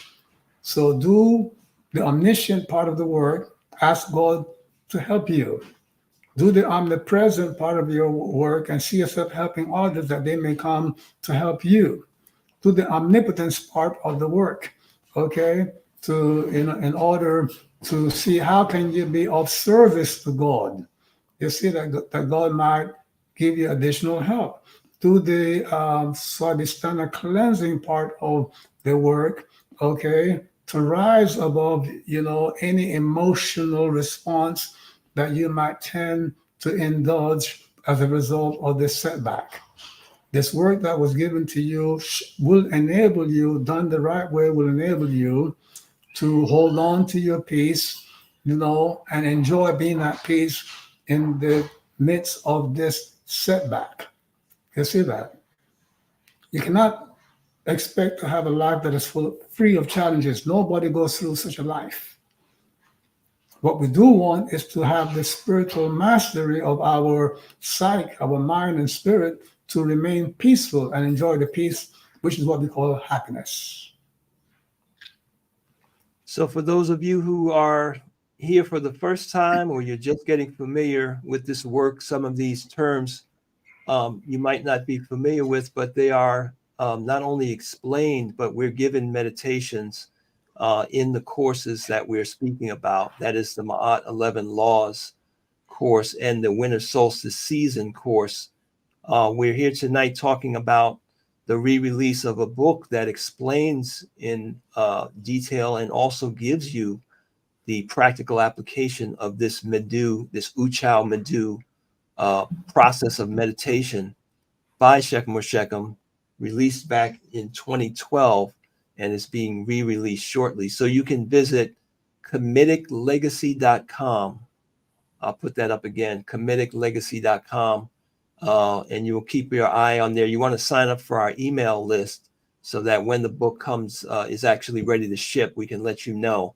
[SPEAKER 5] So do the omniscient part of the work. Ask God to help you. Do the omnipresent part of your work and see yourself helping others that they may come to help you. Do the omnipotence part of the work, okay? In order to see how can you be of service to God. You see that God might give you additional help. Do the Swadhisthana cleansing part of the work, okay? To rise above, any emotional response that you might tend to indulge as a result of this setback. This work that was given to you will enable you, done the right way, will enable you to hold on to your peace, and enjoy being at peace in the midst of this setback. You see that? You cannot expect to have a life that is free of challenges. Nobody goes through such a life. What we do want is to have the spiritual mastery of our psyche, our mind and spirit, to remain peaceful and enjoy the peace, which is what we call happiness.
[SPEAKER 4] So for those of you who are here for the first time, or you're just getting familiar with this work, some of these terms you might not be familiar with, but they are not only explained, but we're given meditations in the courses that we're speaking about. That is the Ma'at 11 Laws course and the Winter Solstice Season course. We're here tonight talking about the re-release of a book that explains in detail and also gives you the practical application of this METU, this Utchau METU process of meditation by Shechem or Shechem, released back in 2012 and is being re-released shortly. So you can visit KamiticLegacy.com. I'll put that up again, KamiticLegacy.com. And you will keep your eye on there. You want to sign up for our email list so that when the book comes, is actually ready to ship, we can let you know.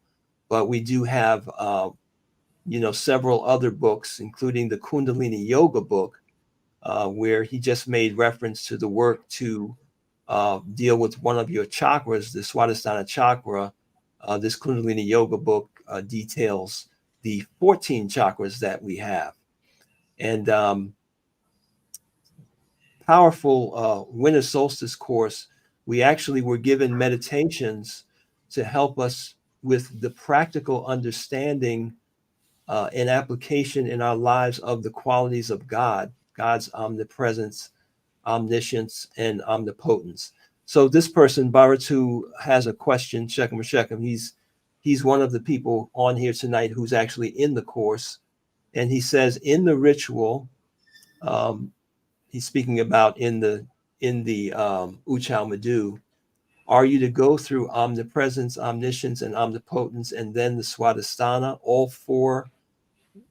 [SPEAKER 4] But we do have, several other books, including the Kundalini Yoga book, where he just made reference to the work to deal with one of your chakras, the Swadhisthana chakra. This Kundalini Yoga book details the 14 chakras that we have. And powerful winter solstice course, we actually were given meditations to help us with the practical understanding and application in our lives of the qualities of God, God's omnipresence, omniscience, and omnipotence. So this person, Baratu, has a question, Shechem or Shechem. He's one of the people on here tonight who's actually in the course. And he says in the ritual, he's speaking about in the Utchau METU, are you to go through omnipresence, omniscience, and omnipotence, and then the Swadhisthana, all four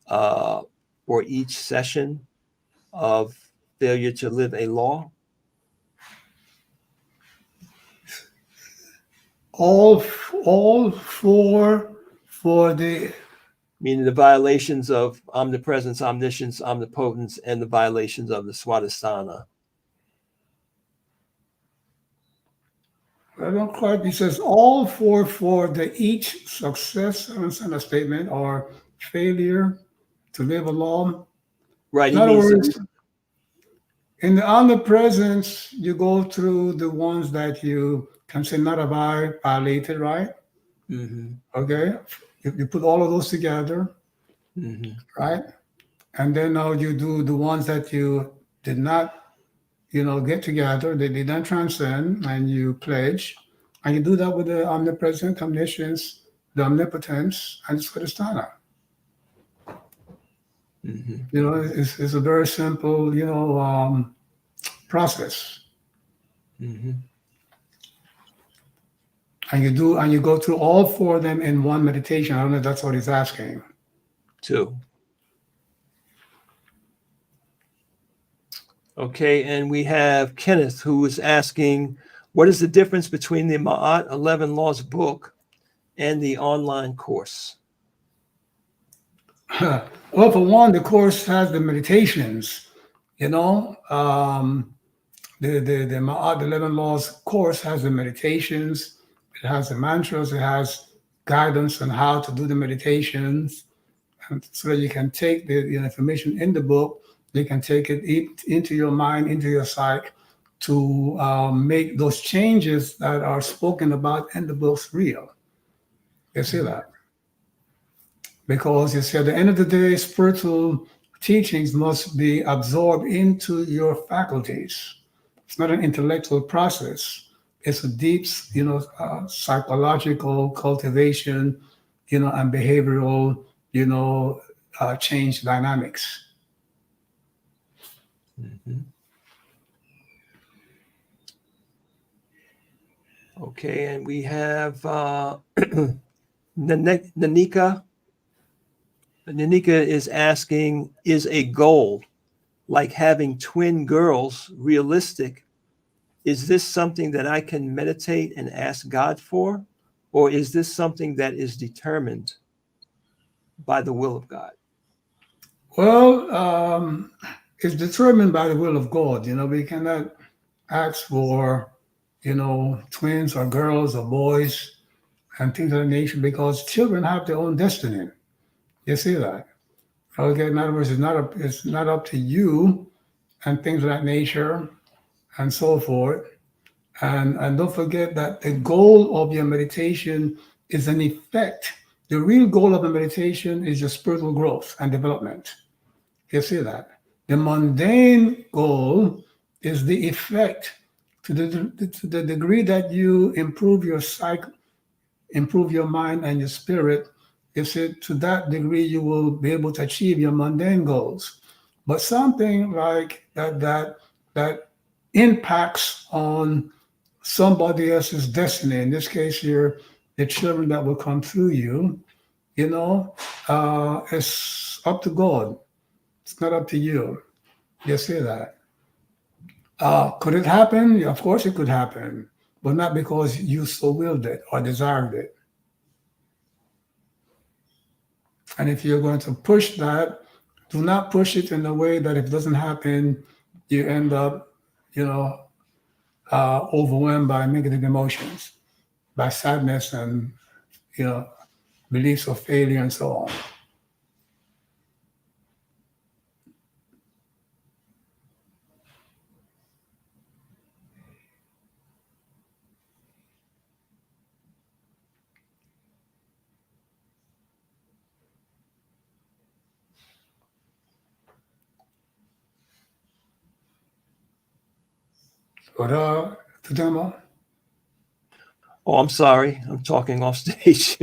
[SPEAKER 4] for each session of failure to live a law?
[SPEAKER 5] All four for the
[SPEAKER 4] Meaning the violations of omnipresence, omniscience, omnipotence, and the violations of the Swadhisthana.
[SPEAKER 5] I don't quite. He says all four for the each success and a statement or failure to live alone.
[SPEAKER 4] Right.
[SPEAKER 5] In other words, in the omnipresence, you go through the ones that you can say not violated, right?
[SPEAKER 4] Mm-hmm.
[SPEAKER 5] Okay. You put all of those together,
[SPEAKER 4] Mm-hmm.
[SPEAKER 5] right? And then now you do the ones that you did not, get together, they did not transcend, and you pledge. And you do that with the omnipresent, omniscience, the omnipotence, and the Swadhisthana.
[SPEAKER 4] Mm-hmm.
[SPEAKER 5] It's a very simple, process.
[SPEAKER 4] Mm-hmm.
[SPEAKER 5] And you go through all four of them in one meditation. I don't know if that's what he's asking.
[SPEAKER 4] Two. Okay, and we have Kenneth who is asking, what is the difference between the Ma'at 11 Laws book and the online course?
[SPEAKER 5] Well, for one, the course has the meditations, the Ma'at 11 Laws course has the meditations, it has the mantras, it has guidance on how to do the meditations, and so that you can take the information in the book, you can take it into your mind, into your psyche, to make those changes that are spoken about in the books real. You see that? Because you see, at the end of the day, spiritual teachings must be absorbed into your faculties. It's not an intellectual process. It's a deep, psychological cultivation, and behavioral, change dynamics.
[SPEAKER 4] Mm-hmm. Okay, and we have Nanika Nanika is asking, is a goal like having twin girls realistic? Is this something that I can meditate and ask God for? Or is this something that is determined by the will of God?
[SPEAKER 5] Well, it's determined by the will of God. We cannot ask for, twins or girls or boys and things of that nature because children have their own destiny. You see that? Okay, in other words, it's not up to you and things of that nature and so forth. And don't forget that the goal of your meditation is an effect. The real goal of the meditation is your spiritual growth and development. You see that? The mundane goal is the effect to the degree that you improve your psyche, improve your mind and your spirit. You see, to that degree, you will be able to achieve your mundane goals. But something like that impacts on somebody else's destiny. In this case, here, the children that will come through you. It's up to God. It's not up to you. You see that? Could it happen? Yeah, of course, it could happen, but not because you so willed it or desired it. And if you're going to push that, do not push it in a way that if it doesn't happen, you end up, overwhelmed by negative emotions, by sadness and, beliefs of failure and so on. But, Tudama,
[SPEAKER 4] Oh, I'm sorry. I'm talking off stage.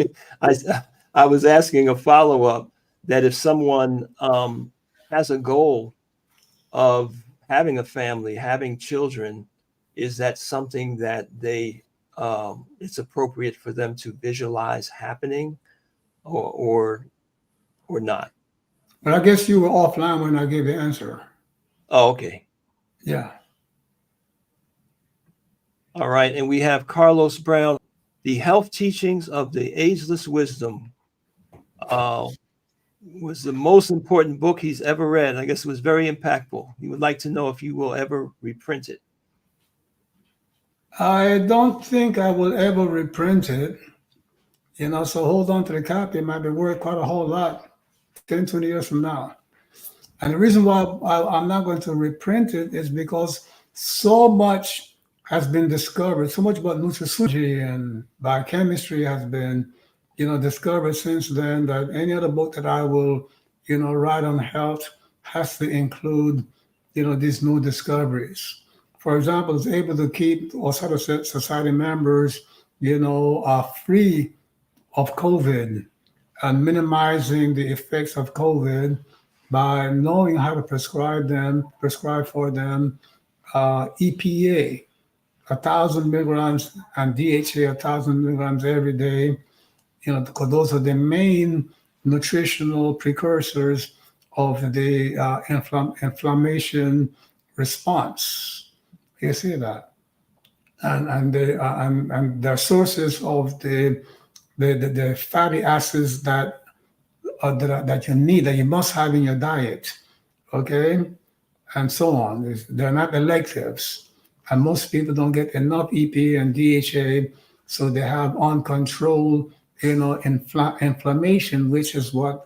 [SPEAKER 4] I was asking a follow-up that if someone has a goal of having a family, having children, is that something that it's appropriate for them to visualize happening or not?
[SPEAKER 5] but I guess you were offline when I gave the answer.
[SPEAKER 4] Oh, okay.
[SPEAKER 5] Yeah.
[SPEAKER 4] All right. And we have Carlos Brown, The Health Teachings of the Ageless Wisdom. Was the most important book he's ever read. I guess it was very impactful. He would like to know if you will ever reprint it.
[SPEAKER 5] I don't think I will ever reprint it, so hold on to the copy. It might be worth quite a whole lot 10, 20 years from now. And the reason why I'm not going to reprint it is because so much has been discovered, so much about nutraceuticals and biochemistry has been, discovered since then that any other book that I will, write on health has to include, these new discoveries. For example, it's able to keep Osaka Society members, free of COVID and minimizing the effects of COVID by knowing how to prescribe for them EPA, 1,000 milligrams, and DHA, 1,000 milligrams every day, because those are the main nutritional precursors of the inflammation response. You see that? And the sources of the fatty acids that you need, that you must have in your diet, okay, and so on. They're not electives, and most people don't get enough EPA and DHA, so they have uncontrolled, inflammation, which is how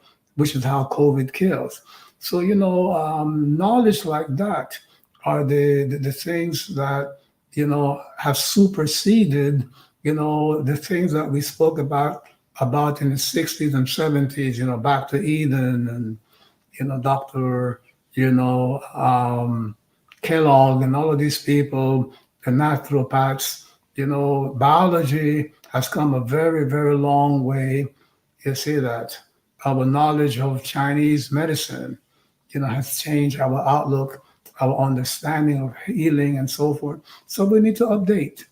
[SPEAKER 5] COVID kills. So knowledge like that are the things that have superseded the things that we spoke about in the 60s and 70s, back to Eden and Dr. Kellogg and all of these people, the naturopaths. Biology has come a very, very long way. You see that. Our knowledge of Chinese medicine, has changed our outlook, our understanding of healing and so forth. So we need to update.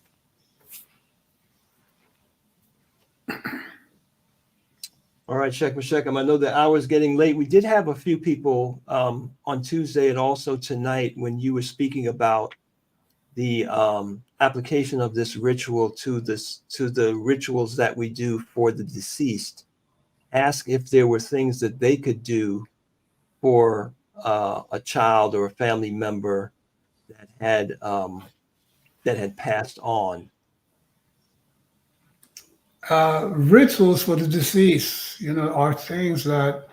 [SPEAKER 4] All right, Shechem. I know the hour is getting late. We did have a few people on Tuesday and also tonight when you were speaking about the application of this ritual to the rituals that we do for the deceased. Ask if there were things that they could do for a child or a family member that had passed on.
[SPEAKER 5] Rituals for the deceased, are things that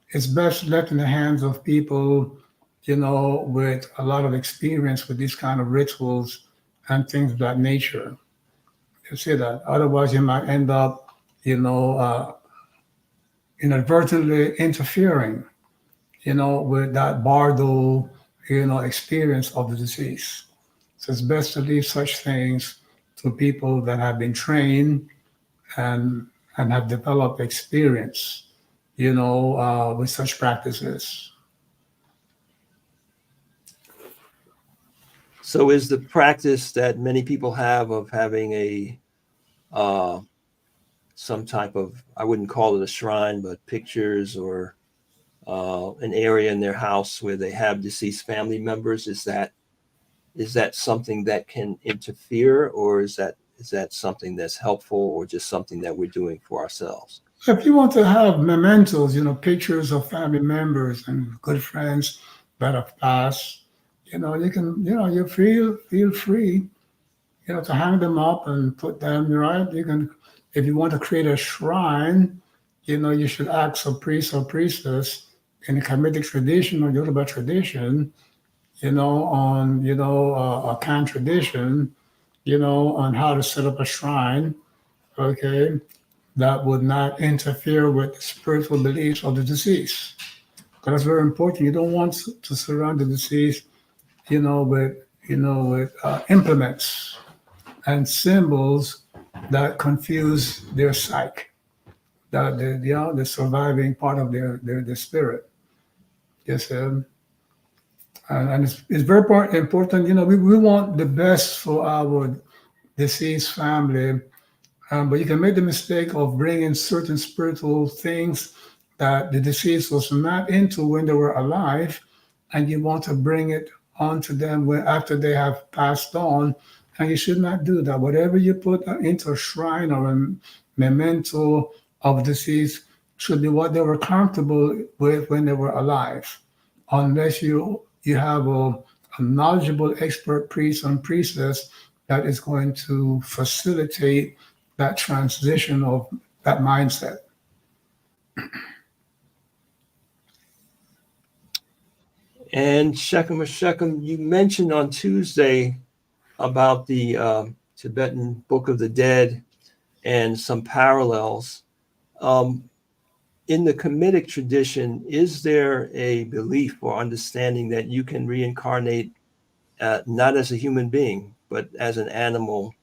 [SPEAKER 5] it's best left in the hands of people, with a lot of experience with these kind of rituals and things of that nature. You see that. Otherwise, you might end up, inadvertently interfering, with that bardo, experience of the deceased. So it's best to leave such things to people that have been trained and have developed experience, with such practices.
[SPEAKER 4] So is the practice that many people have of having a some type of, I wouldn't call it a shrine, but pictures or an area in their house where they have deceased family members, is that something that can interfere, or is that something that's helpful, or just something that we're doing for ourselves?
[SPEAKER 5] If you want to have mementos, pictures of family members and good friends that have passed, you can, you feel free, to hang them up and put them right. You can, if you want to create a shrine, you should ask a priest or priestess in the Kamitic tradition or Yoruba tradition, on, a Kan tradition, on how to set up a shrine, okay, that would not interfere with the spiritual beliefs of the deceased. Because that's very important. You don't want to surround the deceased, with implements and symbols that confuse their psyche, that the surviving part of their spirit. Yes, and it's very important. We want the best for our deceased family, but you can make the mistake of bringing certain spiritual things that the deceased was not into when they were alive, and you want to bring it onto them after they have passed on, and you should not do that. Whatever you put into a shrine or a memento of deceased should be what they were comfortable with when they were alive, unless you have a knowledgeable expert priest and priestess that is going to facilitate that transition of that mindset.
[SPEAKER 4] And Shechem, you mentioned on Tuesday about the Tibetan Book of the Dead and some parallels. In the Kamitic tradition, is there a belief or understanding that you can reincarnate not as a human being, but as an animal,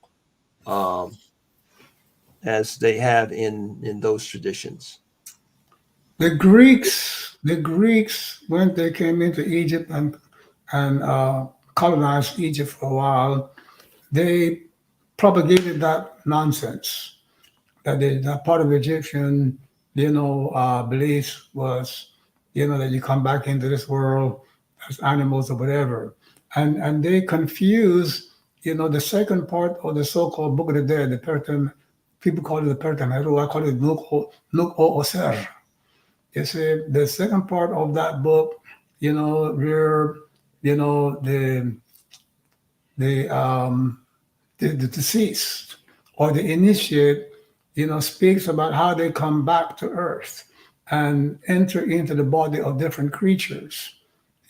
[SPEAKER 4] as they have in those traditions?
[SPEAKER 5] The Greeks, when they came into Egypt and colonized Egypt for a while, they propagated that nonsense. That part of Egyptian, beliefs was, that you come back into this world as animals or whatever, and they confuse, the second part of the so-called Book of the Dead, the Pertem. People call it the Pertem. I call it Nuk O Oser. You see, the second part of that book, where the deceased or the initiate, speaks about how they come back to earth and enter into the body of different creatures.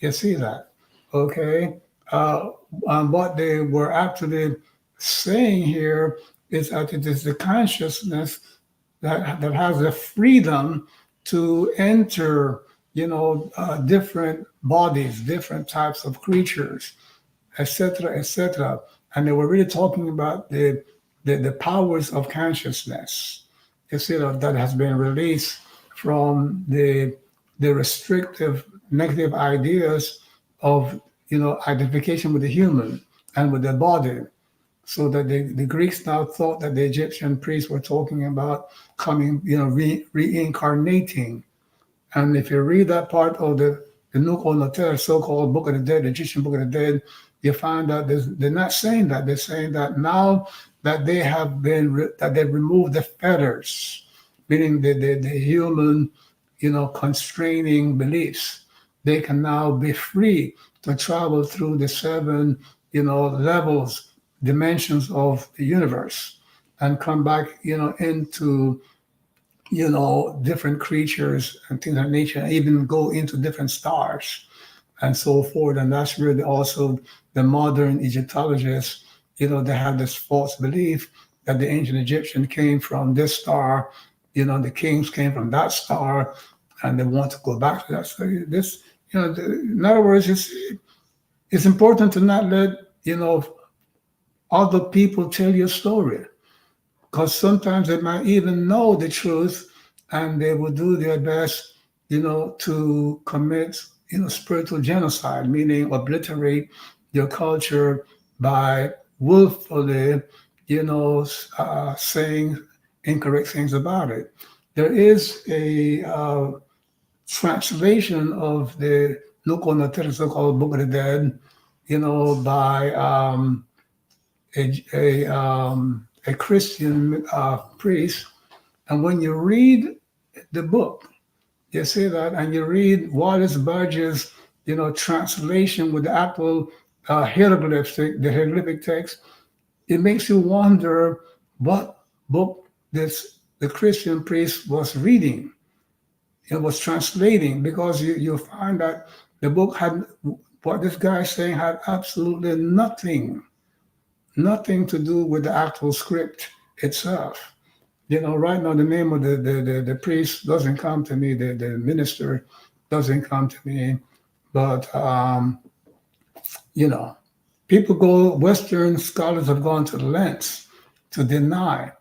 [SPEAKER 5] You see that, okay? And what they were actually saying here is that it is the consciousness that has the freedom to enter, different bodies, different types of creatures, etc., etc. And they were really talking about the powers of consciousness, that has been released from the restrictive negative ideas of, identification with the human and with the body. So that the Greeks now thought that the Egyptian priests were talking about coming, reincarnating. And if you read that part of the METU NETER, so-called Book of the Dead, the Egyptian Book of the Dead, you find that they're not saying that. They're saying that now that they have that they've removed the fetters, meaning the human, constraining beliefs, they can now be free to travel through the 7, levels, dimensions of the universe, and come back, into different creatures and things of that nature, and even go into different stars and so forth. And that's really also the modern Egyptologists, they have this false belief that the ancient Egyptian came from this star, the kings came from that star, and they want to go back to that. So this, in other words, it's important to not let, other people tell your story, because sometimes they might even know the truth and they will do their best, to commit, spiritual genocide, meaning obliterate your culture by willfully, saying incorrect things about it. There is a translation of the METU NETER, so-called Book of the Dead, by a Christian priest. And when you read the book, you see that, and you read Wallace Burge's, translation with the actual hieroglyphs, the hieroglyphic text, it makes you wonder what book the Christian priest was reading. It was translating, because you find that the book had, what this guy is saying, had absolutely nothing to do with the actual script itself. Right now the name of the priest doesn't come to me, the minister doesn't come to me, but people Western scholars have gone to the lengths to deny,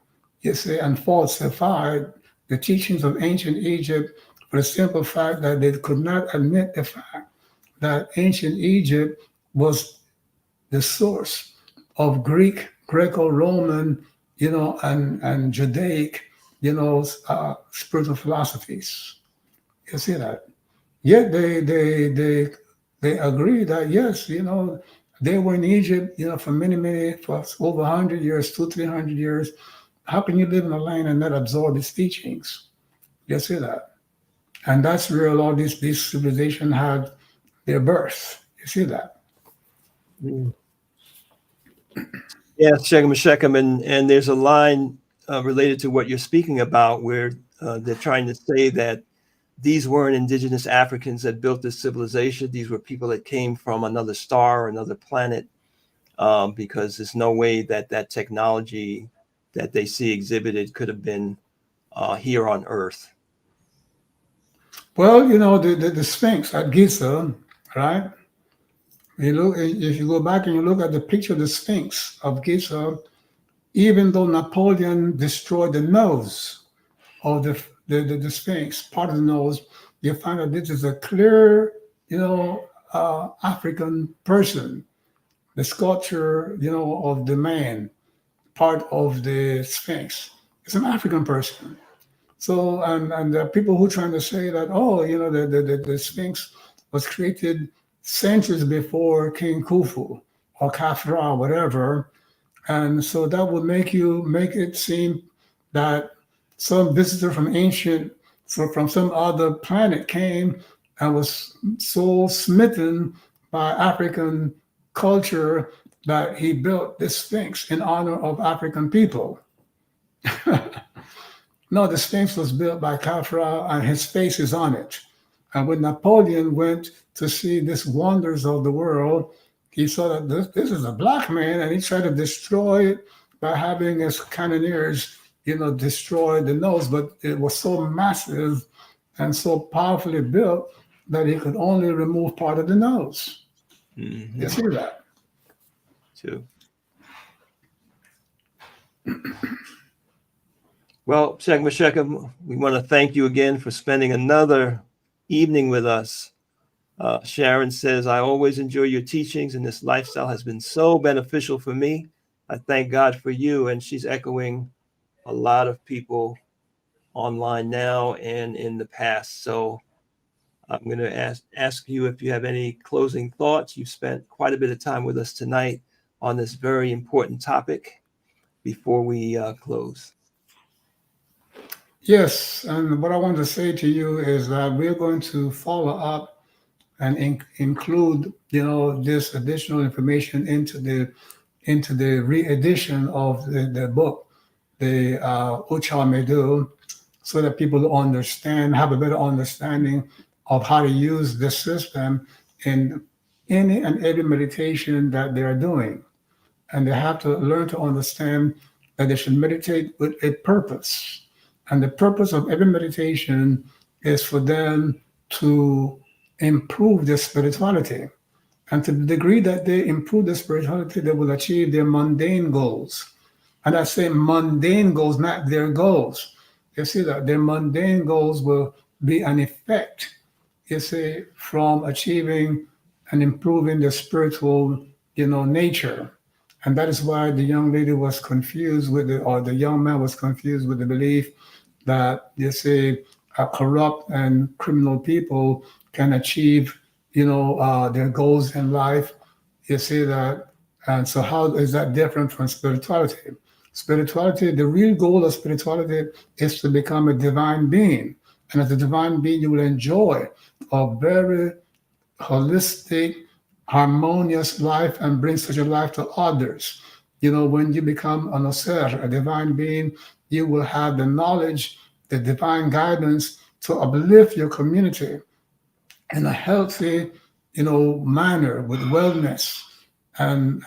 [SPEAKER 5] and falsify the teachings of ancient Egypt, for the simple fact that they could not admit the fact that ancient Egypt was the source of Greek, Greco-Roman, and Judaic, spiritual philosophies. You see that? Yet they agree that yes, they were in Egypt, for over 100 years, 200-300 years. How can you live in a land and not absorb its teachings? You see that? And that's where all these civilizations had their birth. You see that?
[SPEAKER 4] Mm. Yes, Shechem, and there's a line related to what you're speaking about, where they're trying to say that these weren't indigenous Africans that built this civilization. These were people that came from another star or another planet, because there's no way that technology that they see exhibited could have been here on Earth.
[SPEAKER 5] Well, the Sphinx at Giza, right? If you go back and you look at the picture of the Sphinx of Giza, even though Napoleon destroyed the nose of the Sphinx, part of the nose, you find that this is a clear, African person. The sculpture, of the man, part of the Sphinx, is an African person. So, and the people who are trying to say that, the Sphinx was created centuries before King Khufu or Khafra, whatever. And so that would make it seem that some visitor from some other planet came and was so smitten by African culture that he built this Sphinx in honor of African people. No, the Sphinx was built by Khafra, and his face is on it. And when Napoleon went to see these wonders of the world, he saw that this is a black man, and he tried to destroy it by having his cannoneers, destroy the nose. But it was so massive and so powerfully built that he could only remove part of the nose. Mm-hmm. You see that?
[SPEAKER 4] Too. Well, Shechem, we want to thank you again for spending another evening with us. Sharon says, I always enjoy your teachings, and this lifestyle has been so beneficial for me. I thank God for you. And she's echoing a lot of people online now and in the past. So I'm going to ask you if you have any closing thoughts. You've spent quite a bit of time with us tonight on this very important topic before we close.
[SPEAKER 5] Yes, and what I want to say to you is that we're going to follow up and include, this additional information into the re-edition of the book, the Utchau METU, so that people have a better understanding of how to use this system in any and every meditation that they are doing. And they have to learn to understand that they should meditate with a purpose. And the purpose of every meditation is for them to improve their spirituality. And to the degree that they improve their spirituality, they will achieve their mundane goals. And I say mundane goals, not their goals. You see that their mundane goals will be an effect, from achieving and improving their spiritual, nature. And that is why the young lady was confused or the young man was confused with the belief that corrupt and criminal people can achieve, their goals in life. You see that, and so how is that different from spirituality? Spirituality, the real goal of spirituality is to become a divine being, and as a divine being, you will enjoy a very holistic, harmonious life and bring such a life to others. When you become an Neter, a divine being, you will have the knowledge, the divine guidance to uplift your community in a healthy, manner with wellness and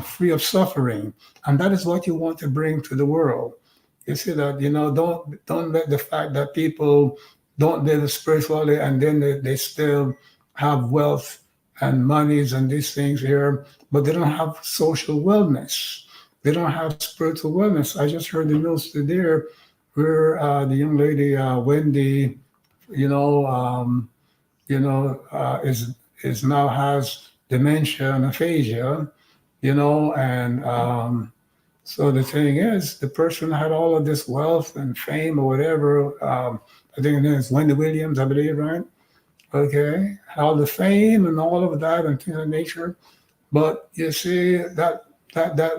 [SPEAKER 5] free of suffering. And that is what you want to bring to the world. You see that, don't let the fact that people don't live spiritually and then they still have wealth and monies and these things here, but they don't have social wellness. They don't have spiritual wellness. I just heard the news today where the young lady, Wendy, is now has dementia and aphasia, and so the thing is, the person had all of this wealth and fame or whatever. I think it is Wendy Williams, I believe, right? Okay, all the fame and all of that and things of nature. But you see that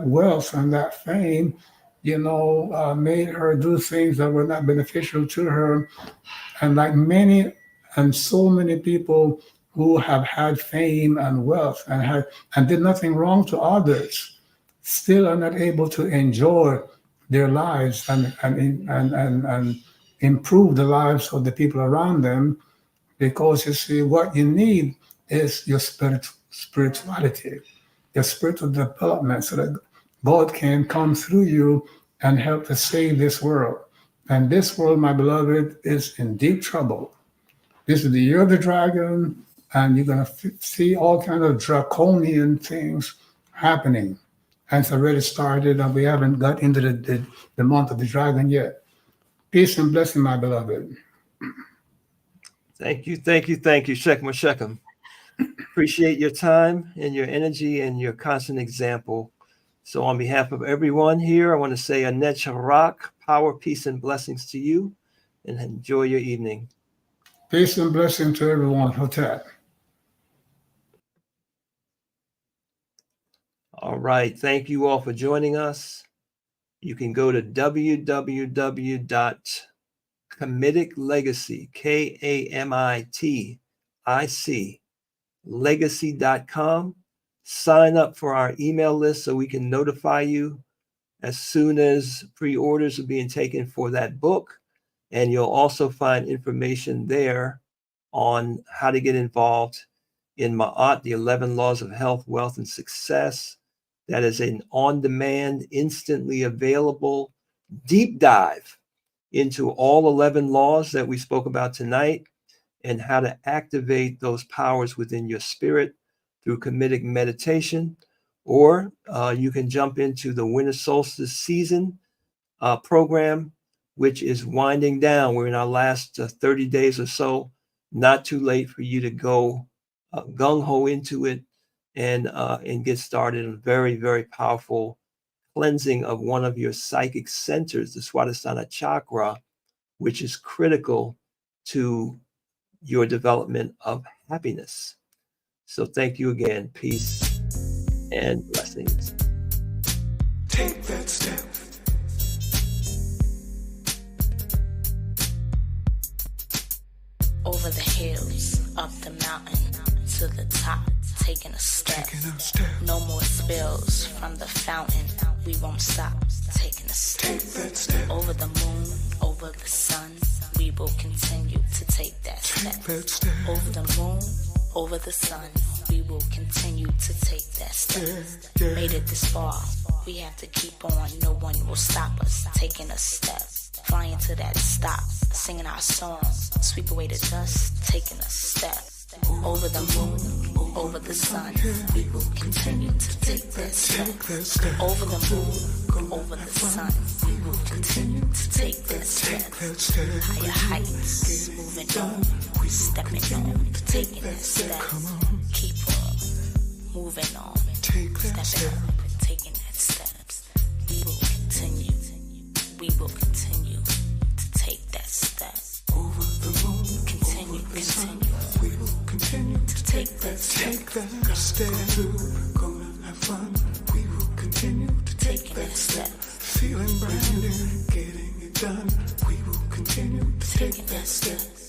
[SPEAKER 5] wealth and that fame, made her do things that were not beneficial to her. And like many and so many people who have had fame and wealth and did nothing wrong to others, still are not able to enjoy their lives and improve the lives of the people around them, because you see what you need is your spirituality, your spiritual development, so that God can come through you and help to save this world. And this world, my beloved, is in deep trouble. This is the year of the dragon, and you're going to see all kinds of draconian things happening. And it's already started, and we haven't got into the month of the dragon yet. Peace and blessing, my beloved.
[SPEAKER 4] Thank you. Shekma Shechem. Appreciate your time and your energy and your constant example. So on behalf of everyone here, I want to say Anet Sharak, power, peace, and blessings to you, and enjoy your evening.
[SPEAKER 5] Peace and blessing to everyone. Hotep.
[SPEAKER 4] All right. Thank you all for joining us. You can go to www.Kamitic Legacy, KAMITIC, legacy.com. Sign up for our email list so we can notify you as soon as pre-orders are being taken for that book. And you'll also find information there on how to get involved in Ma'at, the 11 Laws of Health, Wealth, and Success. That is an on-demand, instantly available deep dive into all 11 laws that we spoke about tonight and how to activate those powers within your spirit through Kamitic meditation. Or you can jump into the Winter Solstice Season program, which is winding down. We're in our last 30 days or so. Not too late for you to go gung-ho into it and get started. A very, very powerful cleansing of one of your psychic centers, the Swadhisthana chakra, which is critical to your development of happiness. So thank you again. Peace and blessings.
[SPEAKER 1] Take that step.
[SPEAKER 6] Over the hills, up the mountain, to the top, taking a step. No more spills from the fountain. We won't stop, taking a step.
[SPEAKER 1] Take that step.
[SPEAKER 6] Over the moon, over the sun, we will continue to take that step.
[SPEAKER 1] Take that step.
[SPEAKER 6] Over the moon, over the sun, we will continue to take that step.
[SPEAKER 1] Yeah.
[SPEAKER 6] Made it this far, we have to keep on. No one will stop us, taking a step. Flying to that stop, singing our song. Sweep away the dust, taking a step. Over the moon, over the sun, we will continue to take that step. Over the moon, over the sun, we will continue to take that step. Higher heights, moving on, stepping on, taking that step. Keep on moving on, stepping up, taking that steps. We will continue to take that step.
[SPEAKER 1] Over the moon,
[SPEAKER 6] Continue.
[SPEAKER 1] we will continue
[SPEAKER 6] To take that step.
[SPEAKER 1] take that step. Gonna have fun. We will continue to take
[SPEAKER 6] Taking
[SPEAKER 1] that
[SPEAKER 6] that
[SPEAKER 1] step.
[SPEAKER 6] step.
[SPEAKER 1] Feeling brand new, getting it done. We will continue to take
[SPEAKER 6] Taking
[SPEAKER 1] that
[SPEAKER 6] that
[SPEAKER 1] step.
[SPEAKER 6] step.